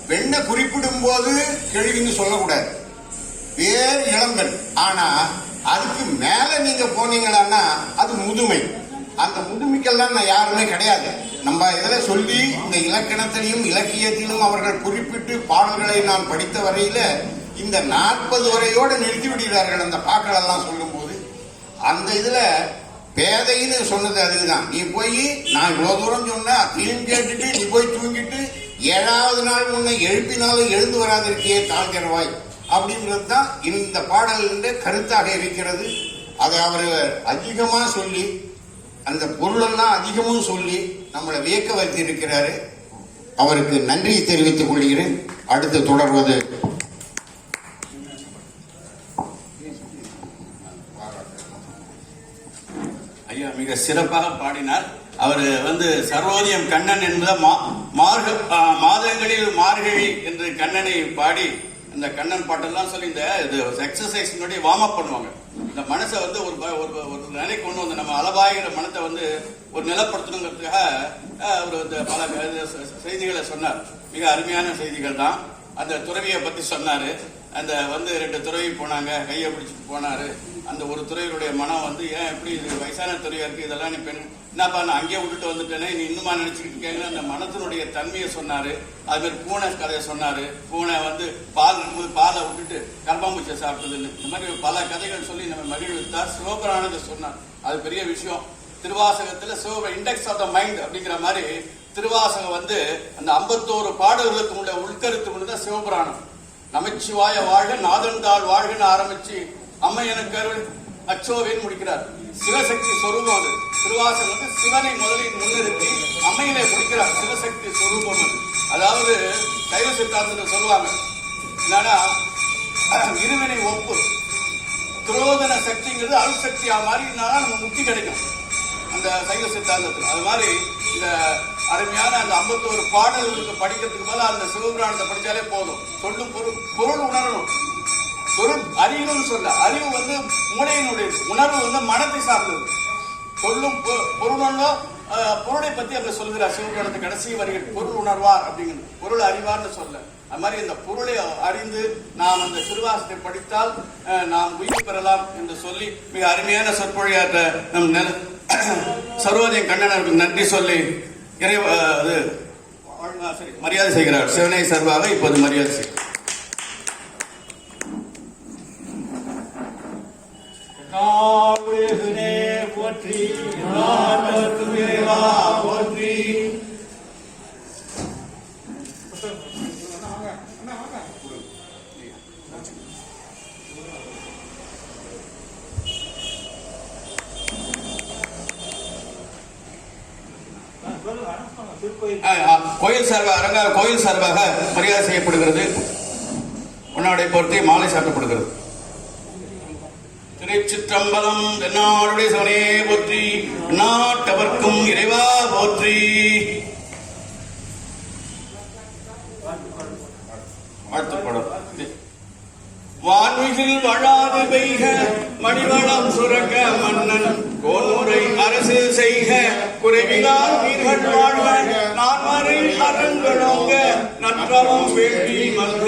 பெண்ணை குறிப்பிடும் போது கேள்வின்னு சொல்லக்கூடாது, பேர் இளம்பெண். ஆனா அதுக்கு மேல நீங்க போனீங்கன்னா அது முதுமை. அந்த முதுமிக்கெல்லாம் நான் யாருமே கிடையாது. நம்ம இதில் சொல்லி இந்த இலக்கணத்திலையும் இலக்கியத்திலும் அவர்கள் குறிப்பிட்டு பாடல்களை நான் படித்த வரையில இந்த 40 வரையோடு நிறுத்தி விடுகிறார்கள் அந்த பாக்களெல்லாம் சொல்லும்போது. அந்த இதுல பேதைன்னு சொன்னது அதுதான். நீ போய் நான் இவ்வளவு தூரம் சொன்ன அதையும் கேட்டுட்டு நீ போய் தூங்கிட்டு 7வது நாள் உன்னை எழுப்பினாலும் எழுந்து வராதிருக்கியே தாழ்கிறவாய் அப்படிங்கிறது தான் இந்த பாடலின் கருத்தாக இருக்கிறது. அதை அவர் அதிகமா சொல்லி அந்த பொருளெல்லாம் அதிகமும் சொல்லி நம்மளை வியக்க வைத்திருக்கிறாரு. அவருக்கு நன்றியை தெரிவித்துக் கொள்கிறேன். அடுத்து தொடர்வது ஐயா மிக சிறப்பாக பாடினார். அவர் சர்வோதயம் கண்ணன் என்பத மாதங்களில் மார்கழி என்று கண்ணனை பாடி இந்த கண்ணன் பாட்டெல்லாம் சொல்லி இந்த எக்ஸசைஸ் முன்னாடி வார்ம் அப் பண்ணுவாங்க. இந்த மனசை ஒரு நிலைக்கு கொண்டு வந்து நம்ம அளவாகிற மனத்தை ஒரு நிலப்படுத்தணுங்கிறதுக்காக அவர் இந்த பல செய்திகளை சொன்னார். மிக அருமையான செய்திகள் தான். அந்த துறவியை பத்தி சொன்னாரு. அந்த 2 துறவி போனாங்க, கையை பிடிச்சிட்டு போனாரு. அந்த ஒரு துறவியுடைய மனம் ஏன் எப்படி இது வயசான துறவியா இருக்கு, இதெல்லாம் நீ பெண் என்னப்பா நான் அங்கேயே விட்டுட்டு வந்துட்டேனே நீ இன்னுமா நினைச்சுக்கிட்டு இருக்கேன்னு அந்த மனத்தினுடைய தன்மையை சொன்னாரு. அது மாதிரி பூனை கதையை சொன்னாரு. பூனை பால் இருக்கும்போது பாலை விட்டுட்டு கர்ப்பாம்பூச்சியை சாப்பிட்டதுன்னு இந்த மாதிரி பல கதைகள் சொல்லி நம்ம மகிழ்வித்தார். சிவபுராணத்தை சொன்னார். அது பெரிய விஷயம். திருவாசகத்துல இண்டெக்ஸ் ஆஃப் த மைண்ட் அப்படிங்கிற மாதிரி திருவாசகம் அந்த 51 பாடல்களுக்கு உள்ள உள்கருத்து ஒண்ணுதான் சிவபுராணம். நமச்சிவாய வாழ்க நாதன்தாள் வாழ்கன்னு ஆரம்பிச்சு அம்மை எனக்கு அச்சோவேன்னு முடிக்கிறார். சிவசக்தி சொரூபம் அது. திருவாசகம் சிவனை முதலில் முன்னிறுத்தி அம்மையிலே முடிக்கிறார். சிவசக்தி சொரூபம் அது. அதாவது சைவ சித்தாந்தத்தில் சொல்லுவாங்க என்னன்னா இருவினை ஒப்பு துரோதன சக்திங்கிறது அருள் சக்தியா மாறினாலும் நம்ம முக்தி கிடைக்கும் அந்த சைவ சித்தாந்தத்தில். அது மாதிரி இந்த அருமையான அந்த 51 பாடல்களுக்கு படிக்கிறதுக்கு மேல அந்த சிவபுராணத்தை படிச்சாலே போதும். சொல்லும் பொருள் உணரணும். பொருள் அறியணும்னு சொல்ல அறிவு மூளையினுடைய உணர்வு மனத்தை சார்ந்தது. சொல்லும் பொருளோ பொருளை பத்தி அங்க சொல்கிறார் சிவபுராணத்தை கடைசி வரிகள். பொருள் உணர்வார் அப்படிங்கிறது பொருள் அறிவார்னு சொல்ல. அது மாதிரி இந்த பொருளை அறிந்து நாம் அந்த திருவாசகத்தை படித்தால் நாம் உயிர் பெறலாம் என்று சொல்லி மிக அருமையான சொற்பொழியாற்ற நம் சர்வோதயம் கண்ணனருக்கு நன்றி சொல்லி மரியாதை செய்கிறார். சிவனை சார்பாக இப்போது மரியாதை செய்கிறார். போற்றி போற்றி. கோயில் சார்பாக மரியாதை செய்யப்படுகிறது. உன்னாடை பொறுத்து மாலை சாட்டப்படுகிறது. திருச்சிற்றம்பலம். தென்னாடுடைய சிவனே போற்றி. நாட்டவர்க்கும் இறைவா போற்றி. வாழ்த்துப்படும். வான்மிகில் வழாது பெய்க மணிவளம் சுரக்க மன்னன் கோன்முறை அரசு செய்க குறைவிலார் வீர்கள் வாழ்க நான்மறை அறங்களோங்க நற்றவம் வேண்டி மல்க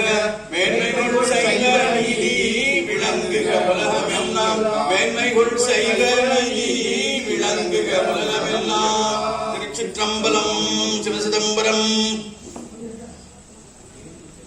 மேன்மைகள் செய்க நீதி விளங்குக உலகமெல்லாம் மேன்மைகள் செய்க நீதி விளங்குக உலகமெல்லாம். திருச்சிற்றம்பலம். சிவசிதம்பரம்.